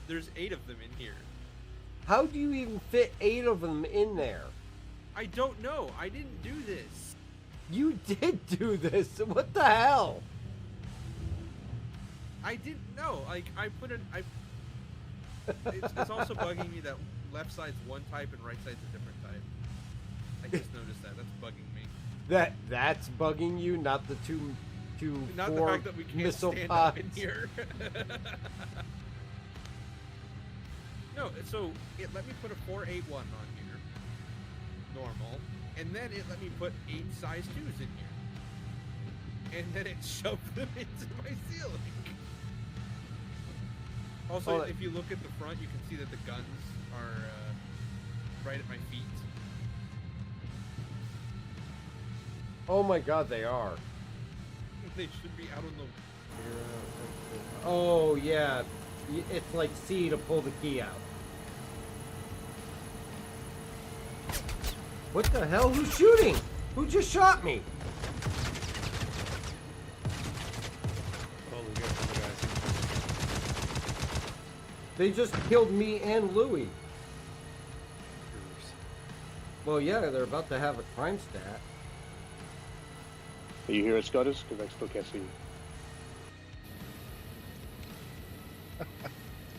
There's 8 of them in here. How do you even fit 8 of them in there? I don't know. I didn't do this. You did do this. What the hell? I didn't know. Like, I put an... It's also bugging me that left side's one type and right side's a different type. I just noticed that. That's bugging me. That's bugging you, not the two Not the four fact that we can't missile stand pods. up in here. No, so it let me put a 481 on here, normal, and then it let me put 8 size 2s in here, and then it shoved them into my ceiling. Also, if you look at the front, you can see that the guns are right at my feet. Oh my god, they are. They should be out on the... Oh yeah, it's like C to pull the key out. What the hell? Who's shooting? Who just shot me? Oh, we got some guys. They just killed me and Louie. Well, yeah, they're about to have a crime stat. Are you here at Scudder's? Because I still can't see you.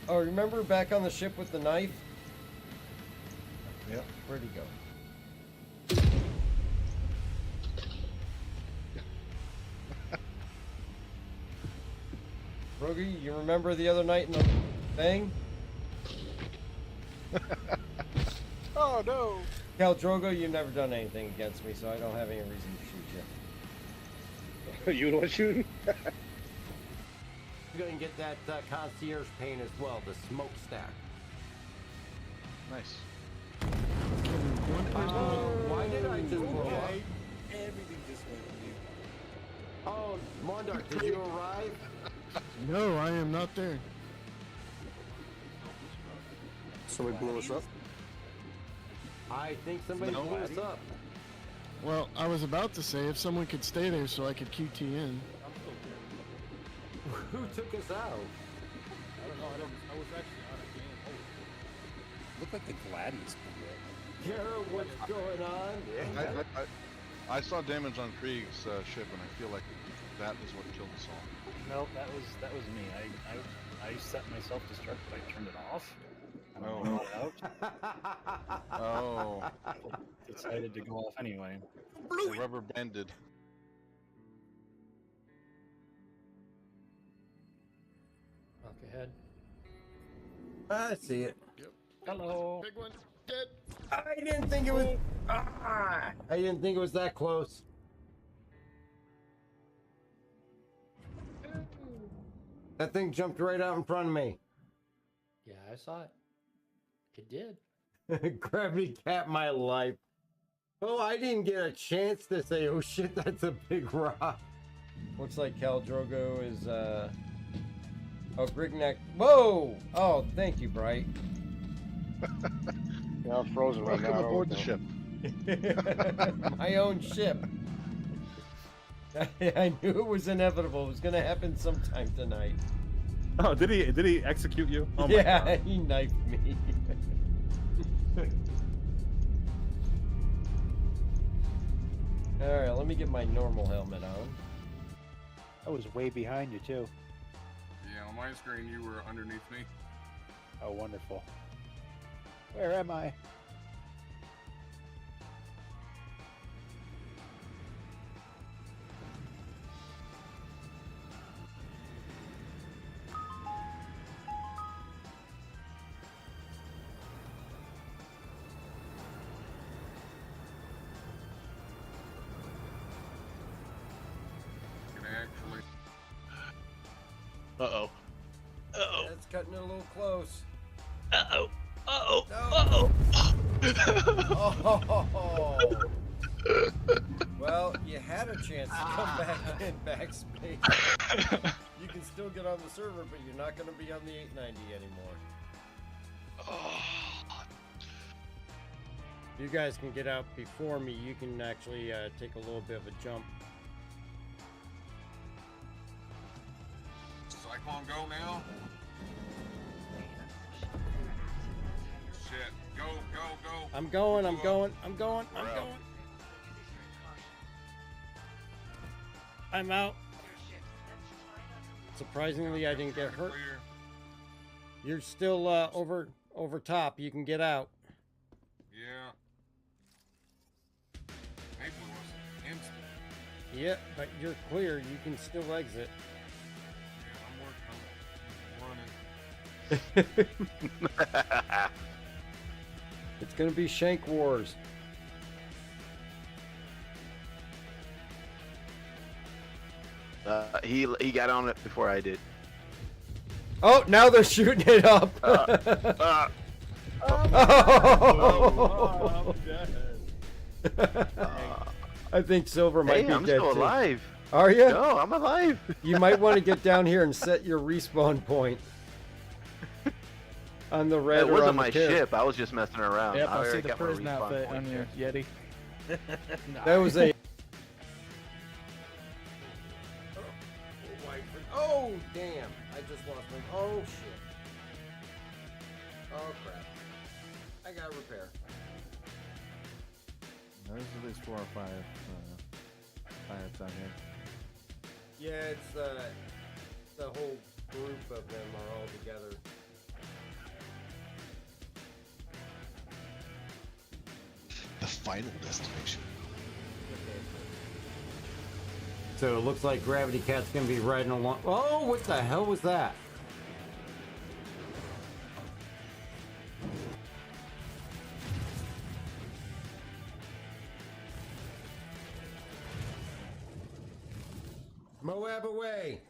Oh, remember back on the ship with the knife? Yep. Where'd he go? Rogie, you remember the other night in the thing? Oh no! Cal Drogo, you've never done anything against me, so I don't have any reason to shoot you. You the one shooting? You're gonna get that concierge paint as well, the smokestack. Nice. Why did I just blow up? Everything just went mute. Oh, Mondar, did you arrive? No, I am not there. Somebody blew us up? I think somebody No, blew us Addy. up. Well, I was about to say if someone could stay there so I could QT in. Who took us out? I don't know. I was actually out of game. Oh, looked like the Gladius blew up. Kara, what's going on? I saw damage on Krieg's ship, and I feel like that is what killed us all. No, that was me. I set myself destruct, but I turned it off. And Oh. I got out. Oh, Decided to go off anyway. the rubber banded. Walk ahead. I see it. Hello. Big one, dead. I didn't think it was. I didn't think it was that close. That thing jumped right out in front of me. Yeah, I saw it. It did. Gravity capped my life. Oh, I didn't get a chance to say, oh shit, that's a big rock. Looks like Cal Drogo is, oh, Grignac. Whoa! Oh, thank you, Bright. Yeah, I'm frozen right Welcome now. aboard the ship. My own ship. I knew it was inevitable. It was going to happen sometime tonight. Oh, did he execute you? Oh my Yeah, God. he knifed me. Alright, let me get my normal helmet on. I was way behind you too. Yeah, on my screen you were underneath me. Oh, wonderful. Where am I? Can I actually... Uh-oh. Uh-oh. That's cutting it a little close. Uh-oh. Uh-oh. No. Uh-oh. Oh. Well, you had a chance to come back in backspace. You can still get on the server, but you're not going to be on the 890 anymore. Oh. You guys can get out before me. You can actually take a little bit of a jump. Cyclone go now? I'm going. I'm out. Surprisingly, I didn't get hurt. Clear. You're still over top. You can get out. Yeah. Maple was instant. Yeah, but you're clear. You can still exit. Yeah, I'm working. I'm running. It's gonna be Shank Wars. He got on it before I did. Oh, now they're shooting it up. Oh, I'm dead. I think Silver might Hey, be I'm dead still too. alive. Are you? No, I'm alive. You might want to get down here and set your respawn point on the red It or wasn't on the my carrot. ship. I was just messing around. Yep, I I see already the got my prison respawn outfit point on your there. Yeti. That was a. Oh damn! I just lost my. Oh shit! Oh crap! I got repair. There's at least 4 or 5 pirates out here. Yeah, it's the whole group of them are all together. The final destination. So it looks like Gravity Cat's gonna be riding along. Oh, what the hell was that? Moab away.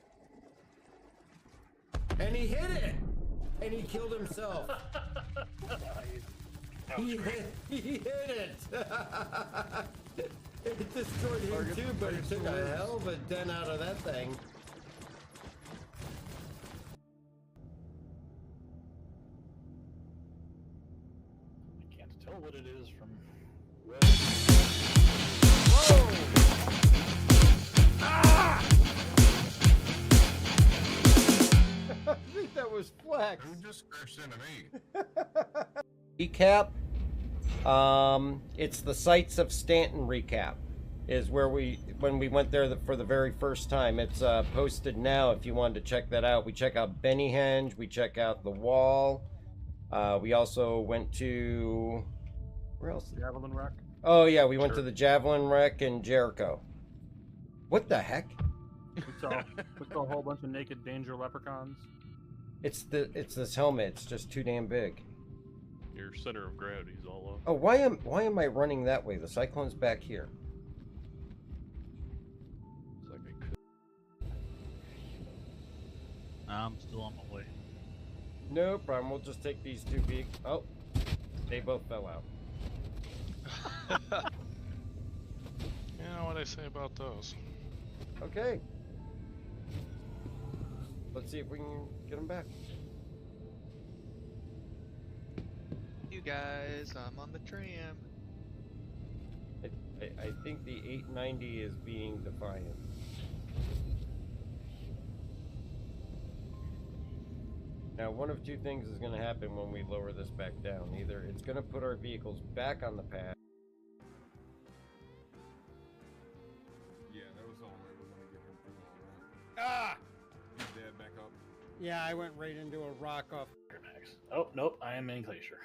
And he hit it. And he killed himself. He hit it. It destroyed him too, but it took a hell of a dent out of that thing. I can't tell what it is from. I think that was Flex. Who just crashed into me? Recap. It's the Sights of Stanton recap. Is where when we went there for the very first time. It's posted now if you wanted to check that out. We check out Bennyhenge. We check out the Wall. We also went to where else? Javelin Wreck. Oh yeah, we went to the Javelin Wreck and Jericho. What the heck? We saw a whole bunch of naked danger leprechauns. It's this helmet. It's just too damn big. Your center of gravity is all off. Oh, why am I running that way? The Cyclone's back here. It's like I could. I'm still on my way. No problem. We'll just take these two big. Oh, they both fell out. You know what I say about those? Okay. Let's see if we can get them back. You guys, I'm on the tram. I think the 890 is being defiant. Now, one of two things is going to happen when we lower this back down. Either it's going to put our vehicles back on the path. Yeah, that was the only way we're gonna get him through all that. Ah! He's dead, back up. Yeah, I went right into a rock off. Max. Oh, nope, I am in Glacier.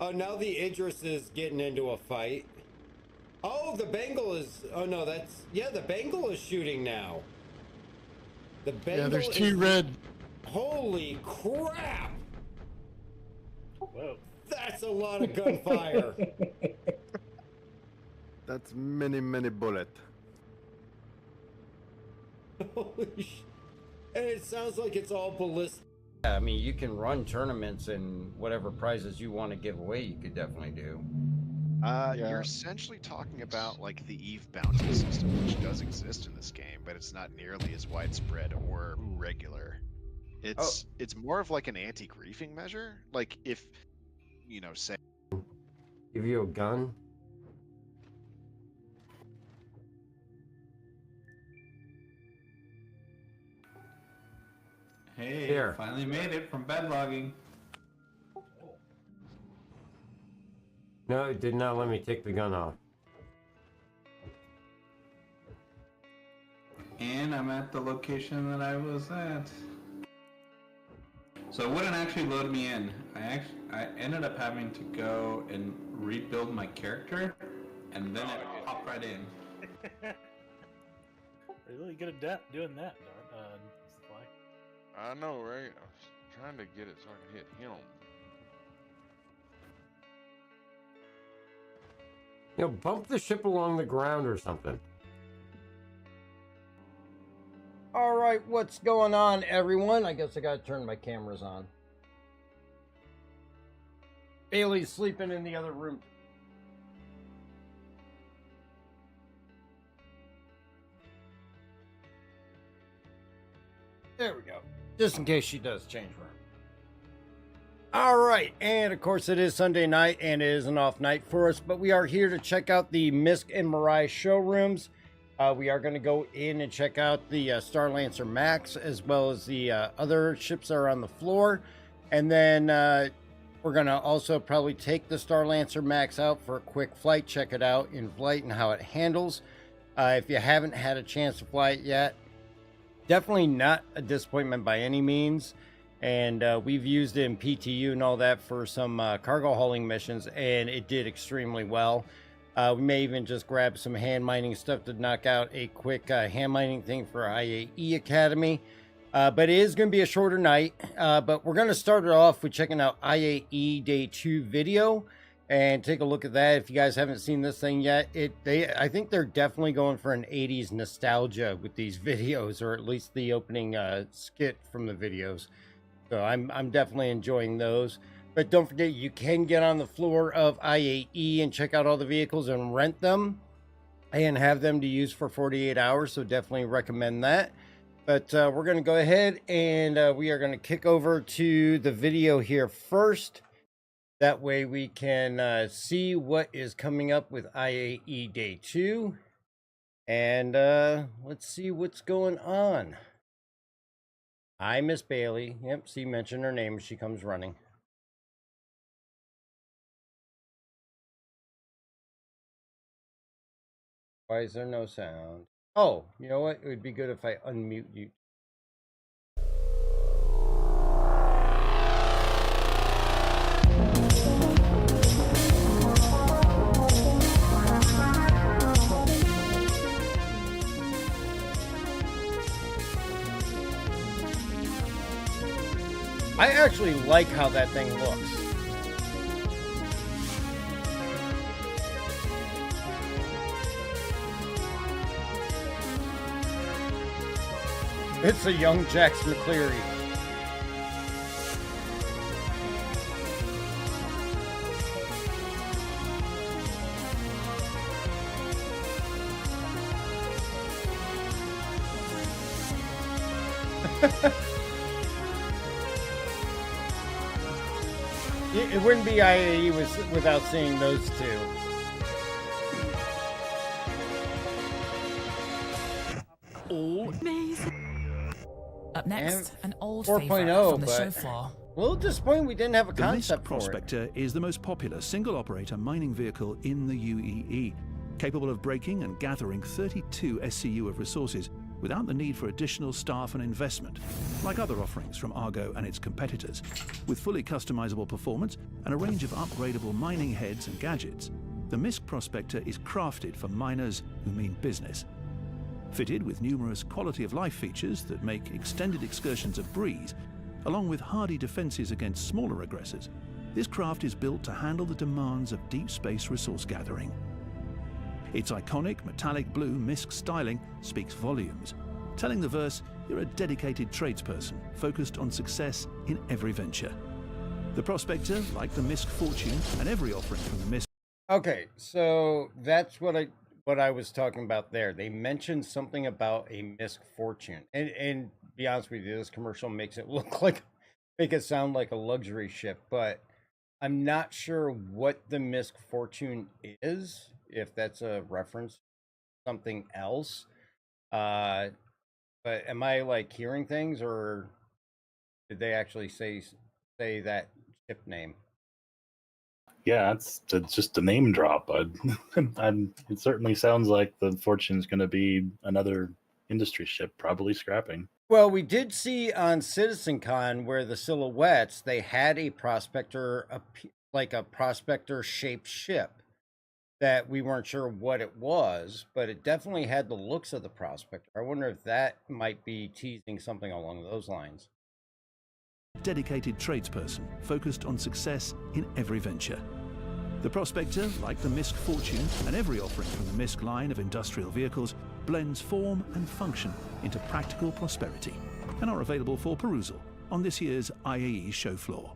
Oh, now the Idris is getting into a fight. Oh, the Bengal is. Oh no, that's the Bengal is shooting now. The Bengal. Yeah, there's two red. Holy crap! Whoa. That's a lot of gunfire. That's many bullet. Holy sh! And it sounds like it's all ballistic. I mean, you can run tournaments and whatever prizes you want to give away, you could definitely do. You're essentially talking about like the Eve bounty system, which does exist in this game, but it's not nearly as widespread or regular. It's more of like an anti-griefing measure. Like if, say. Give you a gun? Hey, Here. finally made it from bed logging. No, it did not let me take the gun off. And I'm at the location that I was at. So it wouldn't actually load me in. I ended up having to go and rebuild my character, and then it popped right in. Really good at doing that, Supply. I know, right? I was trying to get it so I could hit him. You know, bump the ship along the ground or something. All right, what's going on, everyone? I guess I gotta turn my cameras on. Bailey's sleeping in the other room. There we go. Just in case she does change room. All right, and of course it is Sunday night and it is an off night for us, but we are here to check out the Misk and Mirai showrooms. We are going to go in and check out the Starlancer Maxx as well as the other ships that are on the floor. And then we're going to also probably take the Starlancer Maxx out for a quick flight, check it out in flight and how it handles. If you haven't had a chance to fly it yet, definitely not a disappointment by any means. And we've used it in PTU and all that for some cargo hauling missions, and it did extremely well. We may even just grab some hand mining stuff to knock out a quick hand mining thing for IAE Academy. But it is going to be a shorter night. But we're going to start it off with checking out IAE Day 2 video and take a look at that. If you guys haven't seen this thing yet, I think they're definitely going for an 80s nostalgia with these videos, or at least the opening skit from the videos. So I'm definitely enjoying those. But don't forget, you can get on the floor of IAE and check out all the vehicles and rent them and have them to use for 48 hours. So definitely recommend that. But we're going to go ahead and we are going to kick over to the video here first. That way we can see what is coming up with IAE Day 2. And let's see what's going on. Hi, Miss Bailey. Yep, see, mention her name as she comes running. Why is there no sound? Oh, you know what? It would be good if I unmute you. I actually like how that thing looks. It's a young Jax McCleary. It wouldn't be IAE without seeing those two. All amazing. Up next, an old 4.0, favorite from the show but floor. a little disappointed we didn't have a The Misk concept for it. Prospector is the most popular single-operator mining vehicle in the UEE, capable of breaking and gathering 32 SCU of resources without the need for additional staff and investment, like other offerings from Argo and its competitors. With fully customizable performance and a range of upgradable mining heads and gadgets, the Misk Prospector is crafted for miners who mean business. Fitted with numerous quality-of-life features that make extended excursions a breeze, along with hardy defenses against smaller aggressors, this craft is built to handle the demands of deep space resource gathering. Its iconic metallic blue Misk styling speaks volumes, telling the verse you're a dedicated tradesperson focused on success in every venture. The Prospector, like the Misk Fortune and every offering from the Misk... Okay, so that's what I was talking about there. They mentioned something about a Misk Fortune. And to be honest with you, this commercial makes it make it sound like a luxury ship, but I'm not sure what the Misk Fortune is, if that's a reference to something else. But am I like hearing things, or did they actually say that ship name? Yeah, it's just a name drop. It certainly sounds like the Fortune's going to be another industry ship, probably scrapping. Well, we did see on CitizenCon where the silhouettes, they had a prospector, like a prospector-shaped ship that we weren't sure what it was, but it definitely had the looks of the prospector. I wonder if that might be teasing something along those lines. Dedicated tradesperson focused on success in every venture. The Prospector, like the Misk Fortune and every offering from the Misk line of industrial vehicles, blends form and function into practical prosperity and are available for perusal on this year's IAE show floor.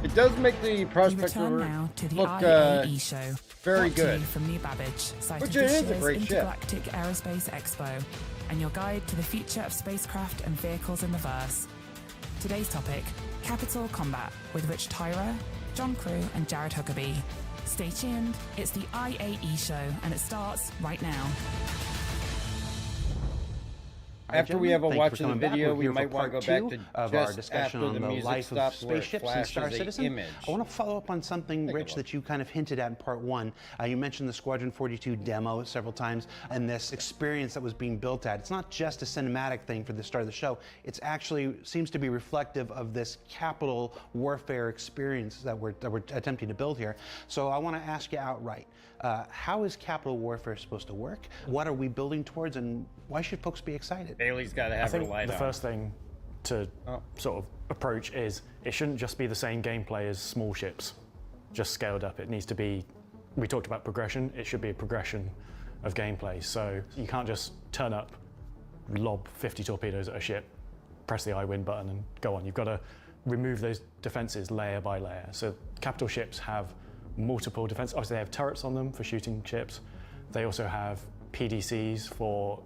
It does make the We prospector return now to the look IAE show, very brought to you good. from New Babbage, site Which of it this is a year's great ship. Intergalactic Aerospace Expo, and your guide to the future of spacecraft and vehicles in the verse. Today's topic, Capital Combat, with Rich Tyra, John Crew, and Jared Huckabee. Stay tuned, it's the IAE show, and it starts right now. After we have a Thank you watch for of the coming back. video, We're we here might for want to part go back two to of our just discussion after on the the music life of stops where it spaceships and Star flashes a Citizen. image. I want to follow up on something, Rich, that you kind of hinted at in part one. You mentioned the Squadron 42 demo several times and this experience that was being built at. It's not just a cinematic thing for the start of the show. It's actually seems to be reflective of this capital warfare experience that we're attempting to build here. So I want to ask you outright. How is capital warfare supposed to work? What are we building towards, and why should folks be excited? Bailey's got to have her light the on. first thing to sort of approach is it shouldn't just be the same gameplay as small ships, just scaled up. It needs to be, we talked about progression, it should be a progression of gameplay. So you can't just turn up, lob 50 torpedoes at a ship, press the I win button and go on. You've got to remove those defenses layer by layer. So capital ships have multiple defense. Obviously, they have turrets on them for shooting ships. They also have PDCs for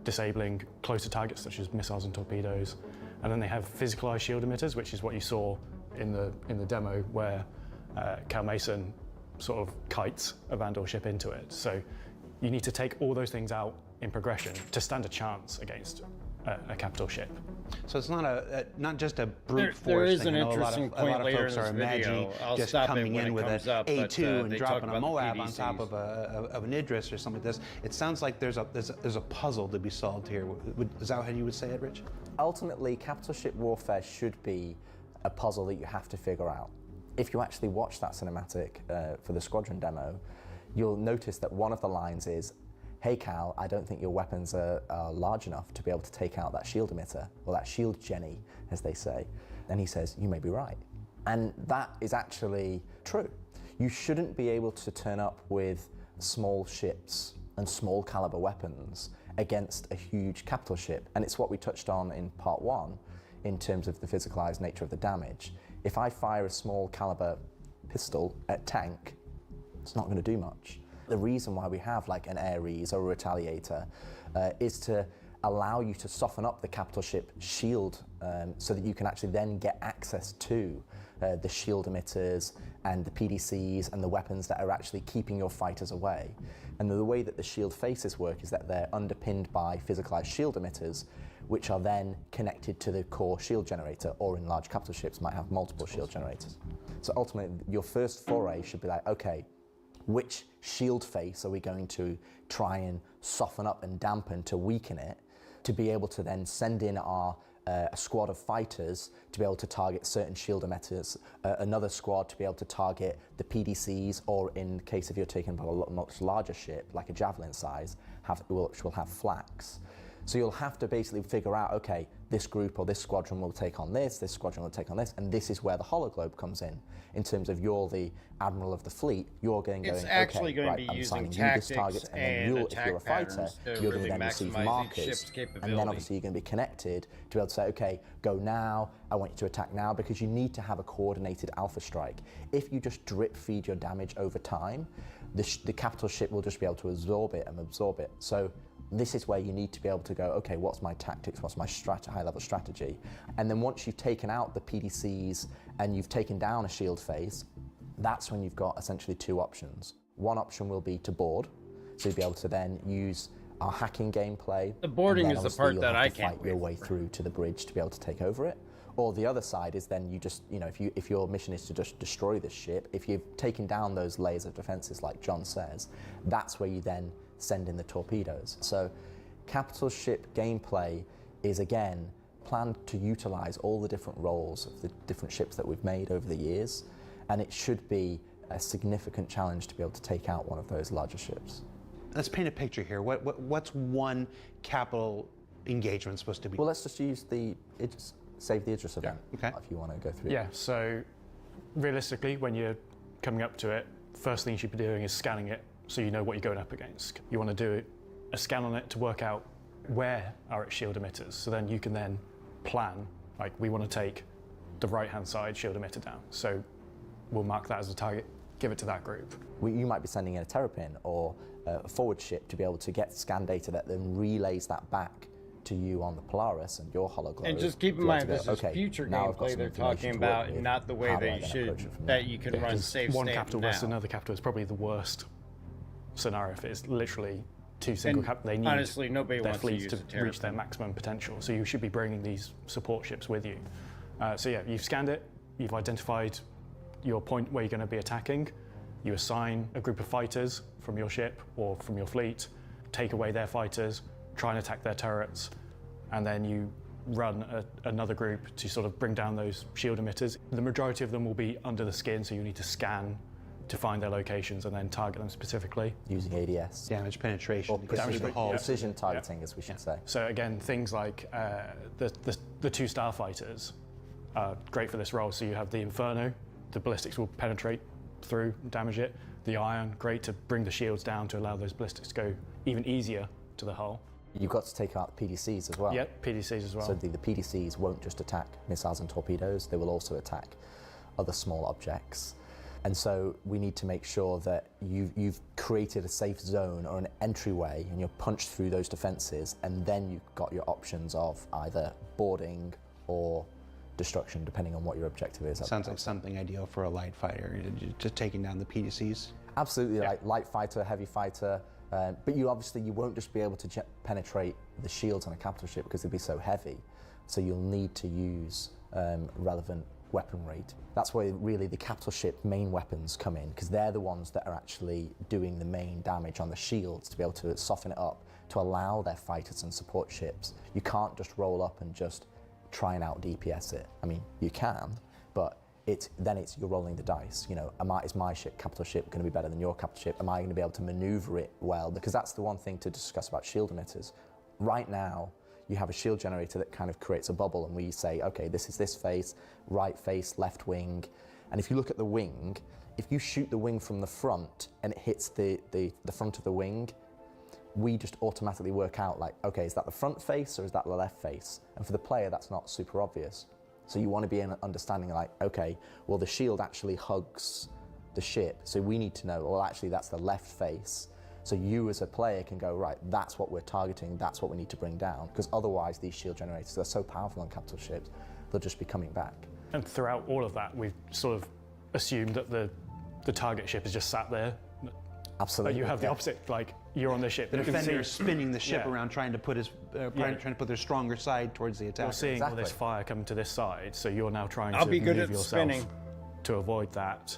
disabling closer targets such as missiles and torpedoes. And then they have physicalized shield emitters, which is what you saw in the demo where Cal Mason sort of kites a Vandal ship into it. So you need to take all those things out in progression to stand a chance against a capital ship. So it's not just a brute force there is thing. an I know interesting a lot point of later folks in are this imagining video. I'll just stop it coming when in it with comes an up, but, A2 and they dropping talk a about the Moab on top PDCs. of an Idris or something like this. It sounds like there's a puzzle to be solved here. Is that how you would say it, Rich? Ultimately, capital ship warfare should be a puzzle that you have to figure out. If you actually watch that cinematic for the Squadron demo, you'll notice that one of the lines is, "Hey Cal, I don't think your weapons are large enough to be able to take out that shield emitter, or that shield Jenny, as they say." And he says, "You may be right." And that is actually true. You shouldn't be able to turn up with small ships and small caliber weapons against a huge capital ship. And it's what we touched on in part one in terms of the physicalized nature of the damage. If I fire a small caliber pistol at tank, it's not going to do much. The reason why we have like an Ares or a Retaliator is to allow you to soften up the capital ship shield so that you can actually then get access to the shield emitters and the PDCs and the weapons that are actually keeping your fighters away. And the way that the shield faces work is that they're underpinned by physicalized shield emitters, which are then connected to the core shield generator, or in large capital ships might have multiple shield generators. So ultimately, your first foray should be like, okay, which shield face are we going to try and soften up and dampen to weaken it, to be able to then send in our a squad of fighters to be able to target certain shield emitters, another squad to be able to target the PDCs, or in case if you're taking a much larger ship, like a Javelin size, which will have flax. So you'll have to basically figure out, okay, this group or this squadron will take on this squadron will take on this, and this is where the hologlobe comes in terms of you're the admiral of the fleet, you're going, It's actually okay, going right, to be I'm using assigning you this tactics target, and then and you'll, if you're a fighter, attack patterns to you're going really to then receive maximize each markers, ship's and capability. then obviously you're going to be connected to be able to say, okay, go now, I want you to attack now, because you need to have a coordinated alpha strike. If you just drip feed your damage over time, the capital ship will just be able to absorb it. So this is where you need to be able to go, okay, what's my tactics, what's my high-level strategy? And then once you've taken out the PDCs and you've taken down a shield phase, that's when you've got essentially two options. One option will be to board, so you'll be able to then use our hacking gameplay. The boarding and then is the obviously part you'll that have I to can't fight your way through to the bridge to be able to take over it. Or the other side is then you just, you know, if your mission is to just destroy this ship, if you've taken down those layers of defenses like John says, that's where you then send in the torpedoes. So capital ship gameplay is again planned to utilize all the different roles of the different ships that we've made over the years, and it should be a significant challenge to be able to take out one of those larger ships. Let's paint a picture here. What's one capital engagement supposed to be? Well, let's just use save the Idris event, if you want to go through it. Yeah, so realistically, when you're coming up to it, first thing you should be doing is scanning it so you know what you're going up against. You want to do a scan on it to work out where are its shield emitters, so then you can then plan, like we want to take the right-hand side shield emitter down, so we'll mark that as a target, give it to that group. You might be sending in a terrapin or a forward ship to be able to get scan data that then relays that back to you on the Polaris and your hologlobe. And just keep in mind, this is future gameplay they're talking about, and not the way that you can run save one state capital now. versus another capital is probably the worst scenario if it's literally two single capital. They need honestly, nobody their wants to fleets use to a terrapin. reach their maximum potential. So you should be bringing these support ships with you. So yeah, you've scanned it, you've identified your point where you're going to be attacking. You assign a group of fighters from your ship or from your fleet, take away their fighters, try and attack their turrets, and then you run another group to sort of bring down those shield emitters. The majority of them will be under the skin, so you need to scan to find their locations and then target them specifically. Using ADS. Damage penetration. Or precision targeting, as we should say. So again, things like the two starfighters are great for this role. So you have the Inferno, the ballistics will penetrate through, damage it. The Iron, great to bring the shields down to allow those ballistics to go even easier to the hull. You've got to take out the PDCs as well. Yep, PDCs as well. So the PDCs won't just attack missiles and torpedoes, they will also attack other small objects. And so we need to make sure that you've created a safe zone or an entryway and you're punched through those defenses, and then you've got your options of either boarding or destruction, depending on what your objective is. Sounds like something ideal for a light fighter, just taking down the PDCs. Absolutely, like light fighter, heavy fighter, but you won't just be able to penetrate the shields on a capital ship because they'll be so heavy. So you'll need to use relevant weapon rate. That's where really the capital ship main weapons come in, because they're the ones that are actually doing the main damage on the shields to be able to soften it up, to allow their fighters and support ships. You can't just roll up and just try and out DPS it. I mean, you can, but you're rolling the dice. You know, is my ship, capital ship, going to be better than your capital ship? Am I going to be able to maneuver it well? Because that's the one thing to discuss about shield emitters. Right now, you have a shield generator that kind of creates a bubble, and we say, okay, this is this face, right face, left wing. And if you look at the wing, if you shoot the wing from the front and it hits the front of the wing, we just automatically work out like, okay, is that the front face or is that the left face? And for the player, that's not super obvious. So you want to be in understanding like, okay, well, the shield actually hugs the ship. So we need to know, well, actually that's the left face. So you as a player can go, right, that's what we're targeting, that's what we need to bring down. Because otherwise these shield generators are so powerful on capital ships, they'll just be coming back. And throughout all of that, we've sort of assumed that the target ship is just sat there. Absolutely. You have the opposite, like you're on the ship. The defender is spinning the ship around, trying to put trying to put their stronger side towards the attack. You're seeing all this fire coming to this side, so you're now trying I'll to be good move at yourself spinning. to avoid that.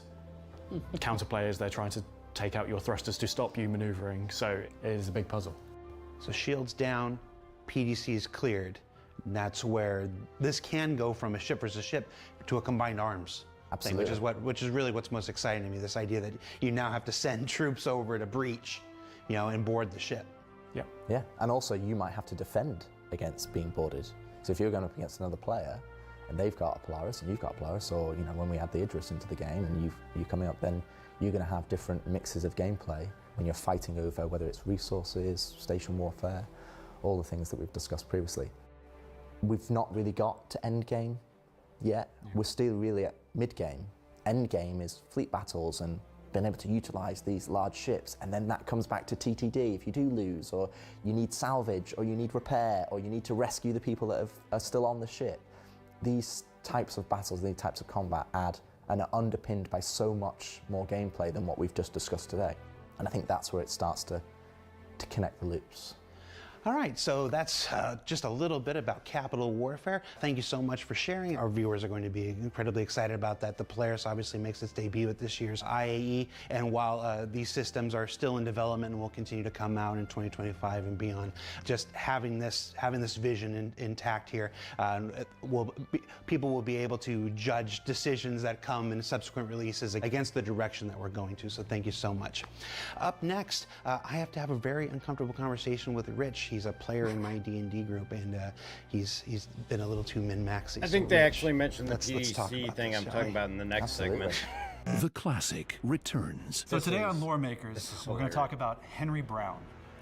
Counter players, they're trying to take out your thrusters to stop you maneuvering, so it is a big puzzle. So shields down, PDCs cleared. And that's where this can go from a ship versus ship to a combined arms thing, which is really what's most exciting to me. This idea that you now have to send troops over to breach, you know, and board the ship. Yeah. Yeah, and also you might have to defend against being boarded. So if you're going up against another player and they've got a Polaris and you've got a Polaris, or you know, when we add the Idris into the game and you're coming up, then you're going to have different mixes of gameplay when you're fighting over whether it's resources, station warfare, all the things that we've discussed previously. We've not really got to end game yet. Yeah. We're still really at mid game. End game is fleet battles and being able to utilize these large ships, and then that comes back to TTD if you do lose, or you need salvage, or you need repair, or you need to rescue the people that are still on the ship. These types of battles, these types of combat add and are underpinned by so much more gameplay than what we've just discussed today. And I think that's where it starts to connect the loops. All right, so that's just a little bit about Capital Warfare. Thank you so much for sharing. Our viewers are going to be incredibly excited about that. The Polaris obviously makes its debut at this year's IAE, and while these systems are still in development and will continue to come out in 2025 and beyond, just having this vision intact here, people will be able to judge decisions that come in subsequent releases against the direction that we're going to. So thank you so much. Up next, I have to have a very uncomfortable conversation with Rich. He's a player in my D&D group, and he's been a little too min-maxy. I think they actually mentioned the let's talk PDC about thing this, I'm shall talking we? about in the next Absolutely. segment. The classic returns. So today on Lore Makers, we're going to talk about Henry Brown,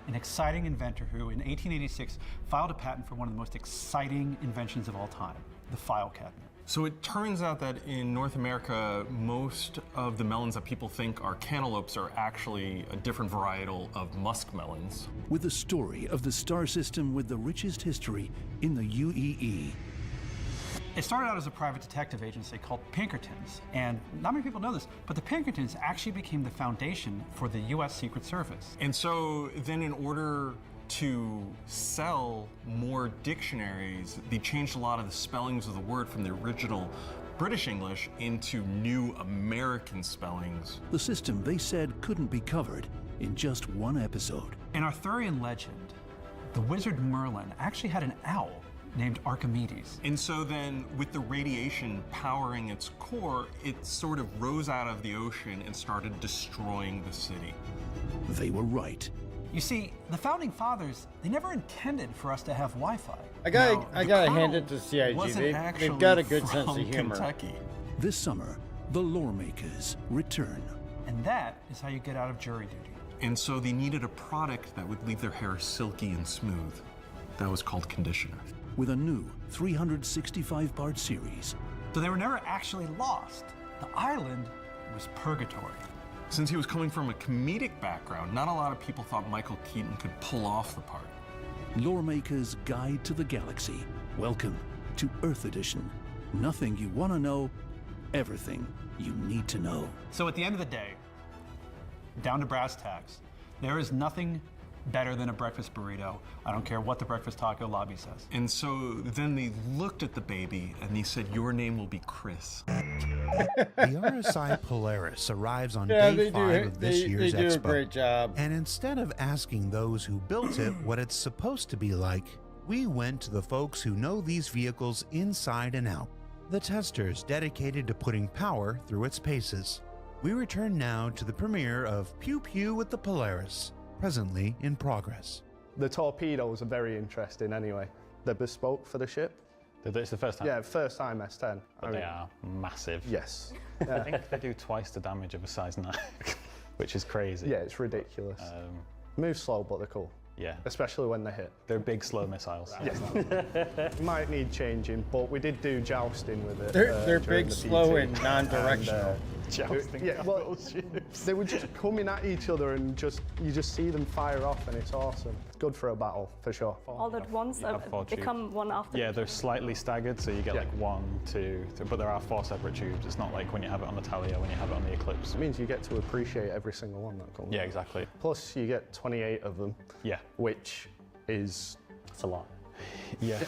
an exciting inventor who in 1886 filed a patent for one of the most exciting inventions of all time, the file cabinet. So it turns out that in North America, most of the melons that people think are cantaloupes are actually a different varietal of musk melons. With the story of the star system with the richest history in the UEE. It started out as a private detective agency called Pinkertons, and not many people know this, but the Pinkertons actually became the foundation for the U.S. Secret Service. And so then in order to sell more dictionaries, they changed a lot of the spellings of the word from the original British English into new American spellings. The system they said couldn't be covered in just one episode. In Arthurian legend, the wizard Merlin actually had an owl named Archimedes. And so then with the radiation powering its core, it sort of rose out of the ocean and started destroying the city. They were right. You see, the founding fathers, they never intended for us to have Wi-Fi. I gotta hand it to CIG. They've got a good sense of humor. Kentucky. This summer, the Lore Makers return. And that is how you get out of jury duty. And so they needed a product that would leave their hair silky and smooth. That was called conditioner. With a new 365-part series. So they were never actually lost. The island was purgatory. Since he was coming from a comedic background, not a lot of people thought Michael Keaton could pull off the part. Lore Maker's Guide to the Galaxy. Welcome to Earth Edition. Nothing you want to know, everything you need to know. So at the end of the day, down to brass tacks, there is nothing better than a breakfast burrito. I don't care what the breakfast taco lobby says. And so then they looked at the baby and they said, your name will be Chris. The RSI Polaris arrives on day 5 of this year's They do expo. a great job. And instead of asking those who built it what it's supposed to be like, we went to the folks who know these vehicles inside and out. The testers dedicated to putting power through its paces. We return now to the premiere of Pew Pew with the Polaris, presently in progress. The torpedoes are very interesting anyway. They're bespoke for the ship. It's the first time? Yeah, first time S10. But they are massive. Yes. I think they do twice the damage of a size 9, which is crazy. Yeah, it's ridiculous. Move slow, but they're cool. Yeah. Especially when they hit. They're big, slow missiles. Yes. Might need changing, but we did do jousting with it. They're during big, the slow, PT. and non-directional. Jousting. Yeah, well, they were just coming at each other and you just see them fire off, and it's awesome. It's good for a battle, for sure. All at once, they come one after. Yeah, they're slightly staggered, so you get like 1, 2, 3, but there are 4 separate tubes. It's not like when you have it on the Talia, when you have it on the Eclipse. It means you get to appreciate every single one that comes. Yeah, exactly. Plus, you get 28 of them. Yeah. Which is... It's a lot. Yeah.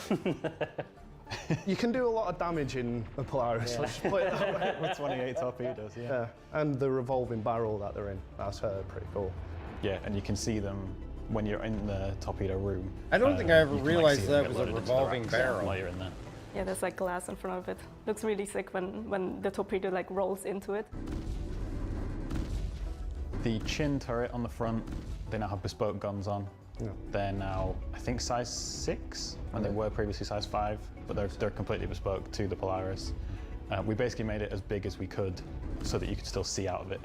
You can do a lot of damage in a Polaris, let's put it that way. With 28 torpedoes, yeah. And the revolving barrel that they're in, that's pretty cool. Yeah, and you can see them when you're in the torpedo room. I don't think I ever you can, realized see them that get was a loaded into the revolving racks barrel. While you're in there. Yeah, there's like glass in front of it. Looks really sick when the torpedo like rolls into it. The chin turret on the front, they now have bespoke guns on. Yeah. They're now, I think, size 6, when they were previously size 5, but they're completely bespoke to the Polaris. We basically made it as big as we could so that you could still see out of it.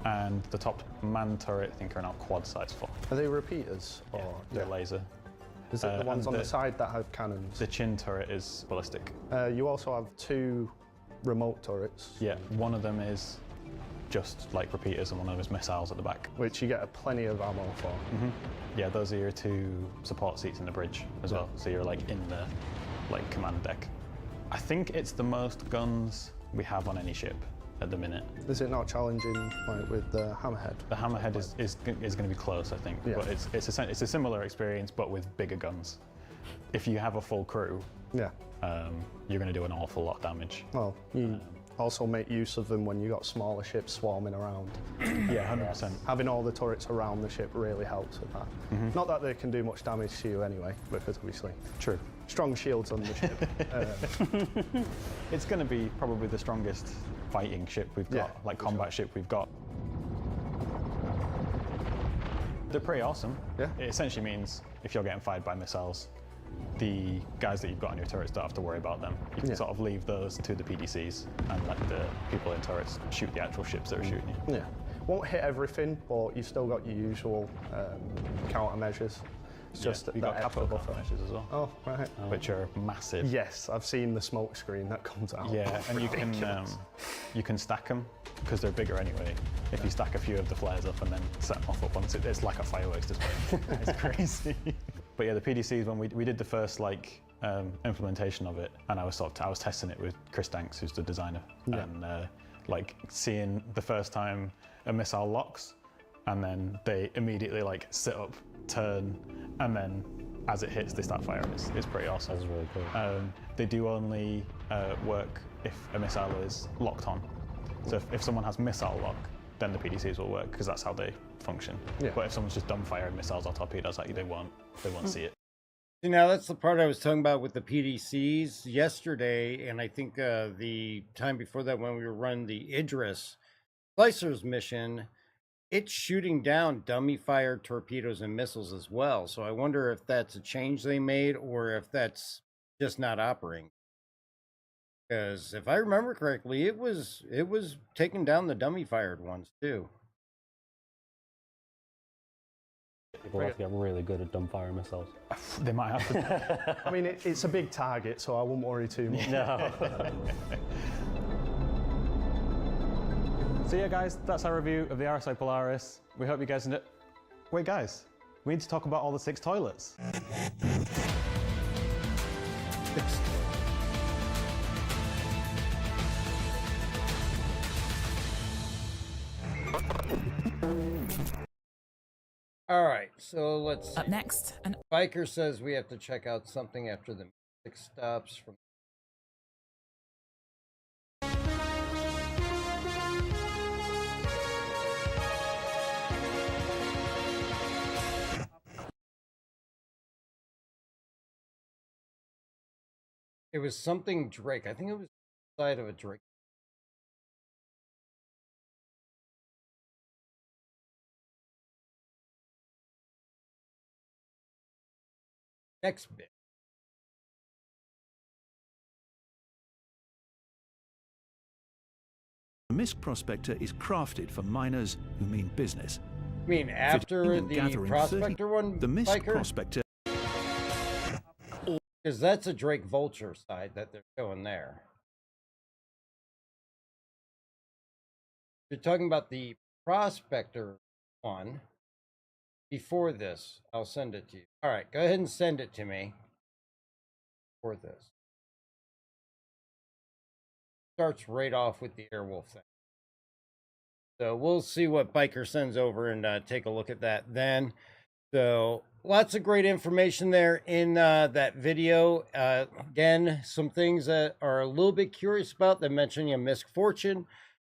And the top man turret, I think, are now quad size 4. Are they repeaters? Or they're laser. Is it the ones on the side that have cannons? The chin turret is ballistic. You also have 2 remote turrets. Yeah, one of them is just like repeaters and one of them is missiles at the back. Which you get plenty of ammo for. Yeah, those are your 2 support seats in the bridge as well. So you're like in the command deck. I think it's the most guns we have on any ship. at the minute. Is it not challenging like with the Hammerhead? The Hammerhead is going to be close, I think, Yeah. but it's a similar experience, but with bigger guns. If you have a full crew, Yeah. you're going to do an awful lot of damage. Well, you also make use of them when you got smaller ships swarming around. Yeah, 100%. Having all the turrets around the ship really helps with that. Mhm. Not that they can do much damage to you anyway, because obviously True. strong shields on the ship. It's going to be probably the strongest fighting ship we've got, Yeah, like combat ship we've got. They're pretty awesome. Yeah. It essentially means if you're getting fired by missiles, the guys that you've got on your turrets don't have to worry about them. You can Yeah. sort of leave those to the PDCs and let the people in turrets shoot the actual ships that are shooting you. Yeah. Won't hit everything, but you've still got your usual countermeasures. It's just you've that got extra capital buffer. measures as well. Oh, right. Which are massive. Yes, I've seen the smoke screen that comes out. Yeah, and you can stack them because they're bigger anyway. If you stack a few of the flares up and then set them off at once, it's like a fireworks display. It's crazy. But yeah, the PDCs, when we did the first implementation of it, and I was testing it with Chris Danks, who's the designer, Yeah. and like seeing the first time a missile locks, and then they immediately like sit up, turn, and then as it hits, they start firing. It's pretty awesome. That's really cool. They do only work if a missile is locked on. So if someone has missile lock, then the PDCs will work because that's how they function. Yeah. But if someone's just dumb firing missiles or torpedoes at you, they won't see it. See, now that's the part I was talking about with the PDCs yesterday, and I think the time before that when we were running the Idris Slicer's mission, it's shooting down dummy-fired torpedoes and missiles as well. So I wonder if that's a change they made or if that's just not operating. Because if I remember correctly, it was taking down the dummy-fired ones too. People have to get really good at dumbfire missiles. They might have to. I mean, it's a big target, so I wouldn't worry too much. No. So yeah, guys, that's our review of the RSI Polaris. We hope you guys enjoyed. Wait, guys, we need to talk about all the 6 toilets. All right, so let's see. Up next, an Biker says we have to check out something after the music stops from. It was something Drake. I think it was the side of a Drake. Next bit. The MISC Prospector is crafted for miners who mean business. I mean, after Fitting and the gathering Prospector one, the MISC Biker? Prospector. Because that's a Drake Vulture side that they're showing there. You're talking about the Prospector one. Before this, I'll send it to you. All right, go ahead and send it to me. For this. Starts right off with the Airwolf thing. So we'll see what Biker sends over and take a look at that then. So lots of great information there in that video. Again, some things that are a little bit curious about. They're mentioning a MISC Fortune,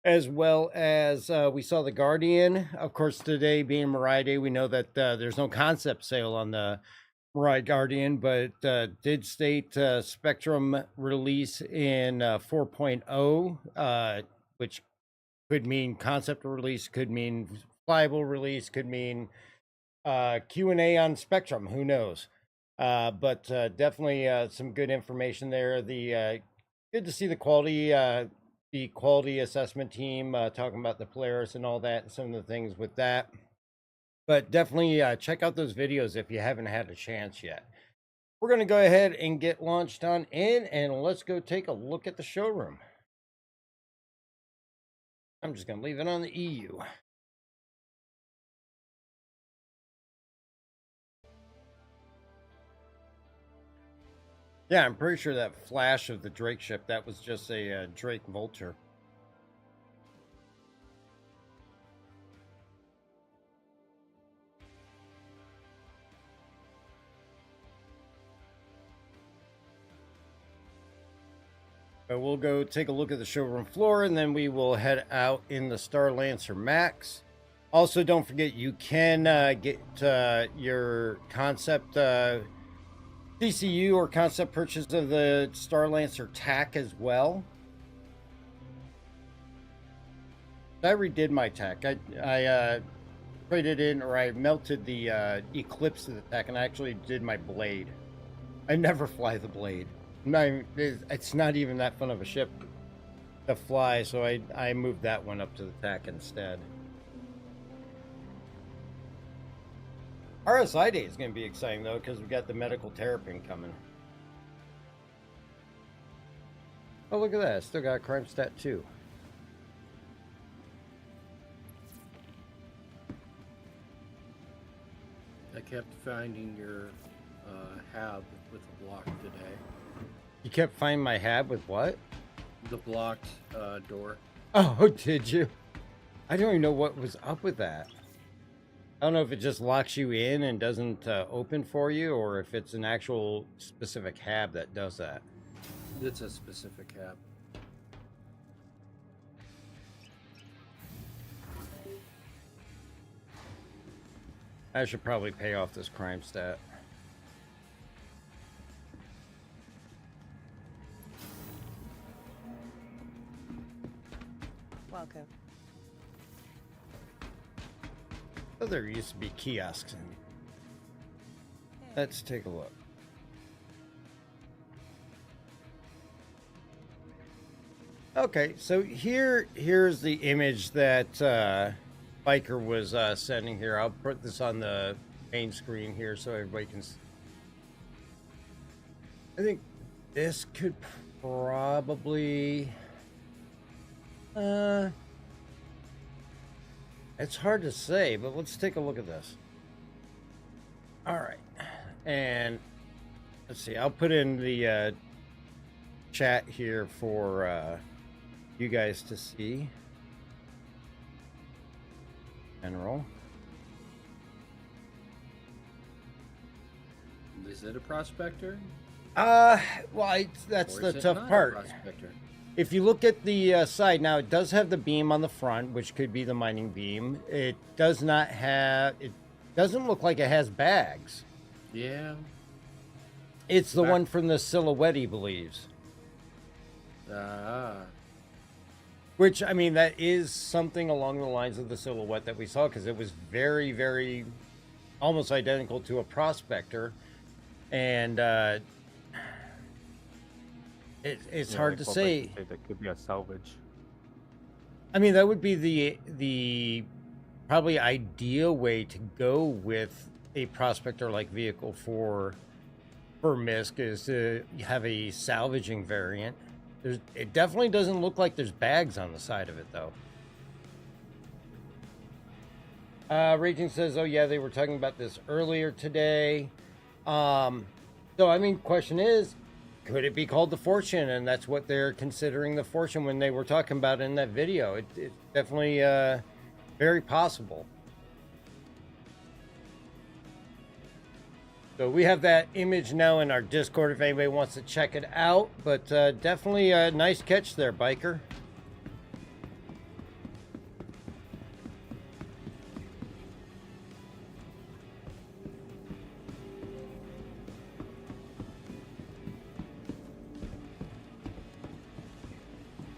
as well as we saw the Guardian. Of course, today being Mariah Day, we know that there's no concept sale on the Mariah Guardian, but did state Spectrum release in 4.0, which could mean concept release, could mean flyable release, could mean Q&A on Spectrum, who knows. But definitely some good information there. The good to see the quality assessment team talking about the Polaris and all that, and some of the things with that. But definitely check out those videos if you haven't had a chance yet. We're going to go ahead and get launched on in, and let's go take a look at the showroom. I'm just going to leave it on the EU. Yeah, I'm pretty sure that flash of the Drake ship, that was just a Drake Vulture. But we'll go take a look at the showroom floor, and then we will head out in the Starlancer Maxx. Also, don't forget you can get your concept DCU or concept purchase of the Starlancer TAC as well. I redid my TAC. I traded in, or I melted the Eclipse of the TAC, and I actually did my blade. I never fly the blade. It's not even that fun of a ship to fly, so I moved that one up to the TAC instead. RSI Day is going to be exciting, though, because we've got the medical terrapin coming. Oh, look at that. Still got a crime stat, too. I kept finding your hab with the block today. You kept finding my hab with what? The blocked door. Oh, did you? I don't even know what was up with that. I don't know if it just locks you in and doesn't open for you, or if it's an actual specific hab that does that. It's a specific hab. I should probably pay off this crime stat. Welcome. Oh, there used to be kiosks in. Let's take a look. Okay, so here's the image that Biker was sending here. I'll put this on the main screen here so everybody can see. I think this could probably it's hard to say, but let's take a look at this. All right, and let's see, I'll put in the chat here for you guys to see. General. Is it a prospector? Well, that's Or the is it tough not a part. prospector? If you look at the side now, it does have the beam on the front, which could be the mining beam. It does not have. It doesn't look like it has bags. Yeah. It's the one from the silhouette, he believes. Which, I mean, that is something along the lines of the silhouette that we saw, because it was very, very almost identical to a prospector. And it's hard to say. That could be a salvage. I mean, that would be the probably ideal way to go with a prospector-like vehicle for MISC, is to have a salvaging variant. It definitely doesn't look like there's bags on the side of it, though. Raging says, oh yeah, they were talking about this earlier today. So, I mean, question is, could it be called the Fortune? And that's what they're considering the Fortune when they were talking about it in that video. It's definitely very possible. So we have that image now in our Discord if anybody wants to check it out. But definitely a nice catch there, Biker.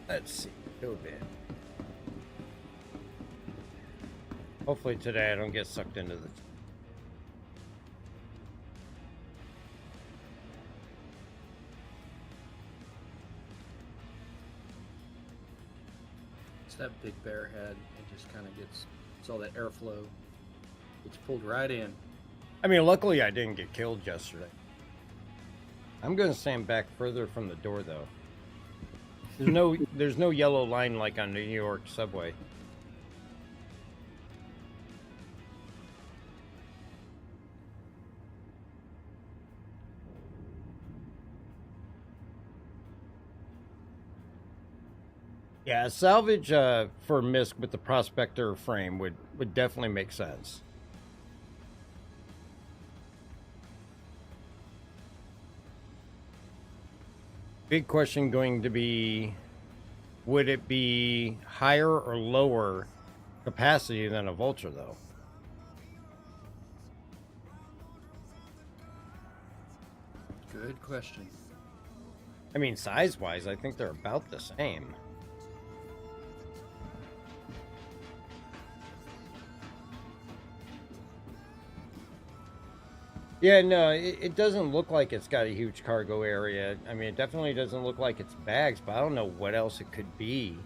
Let's see. Go bit. Hopefully today I don't get sucked into the... It's that big bear head. It just kind of gets, it's all that airflow. It's pulled right in. I mean, luckily I didn't get killed yesterday. I'm going to stand back further from the door, though. There's no yellow line like on the New York subway. Yeah, salvage for MISC with the Prospector frame would definitely make sense. Big question going to be, would it be higher or lower capacity than a Vulture, though? Good question. I mean, size-wise, I think they're about the same. Yeah, no, it doesn't look like it's got a huge cargo area. I mean, it definitely doesn't look like it's bags, but I don't know what else it could be.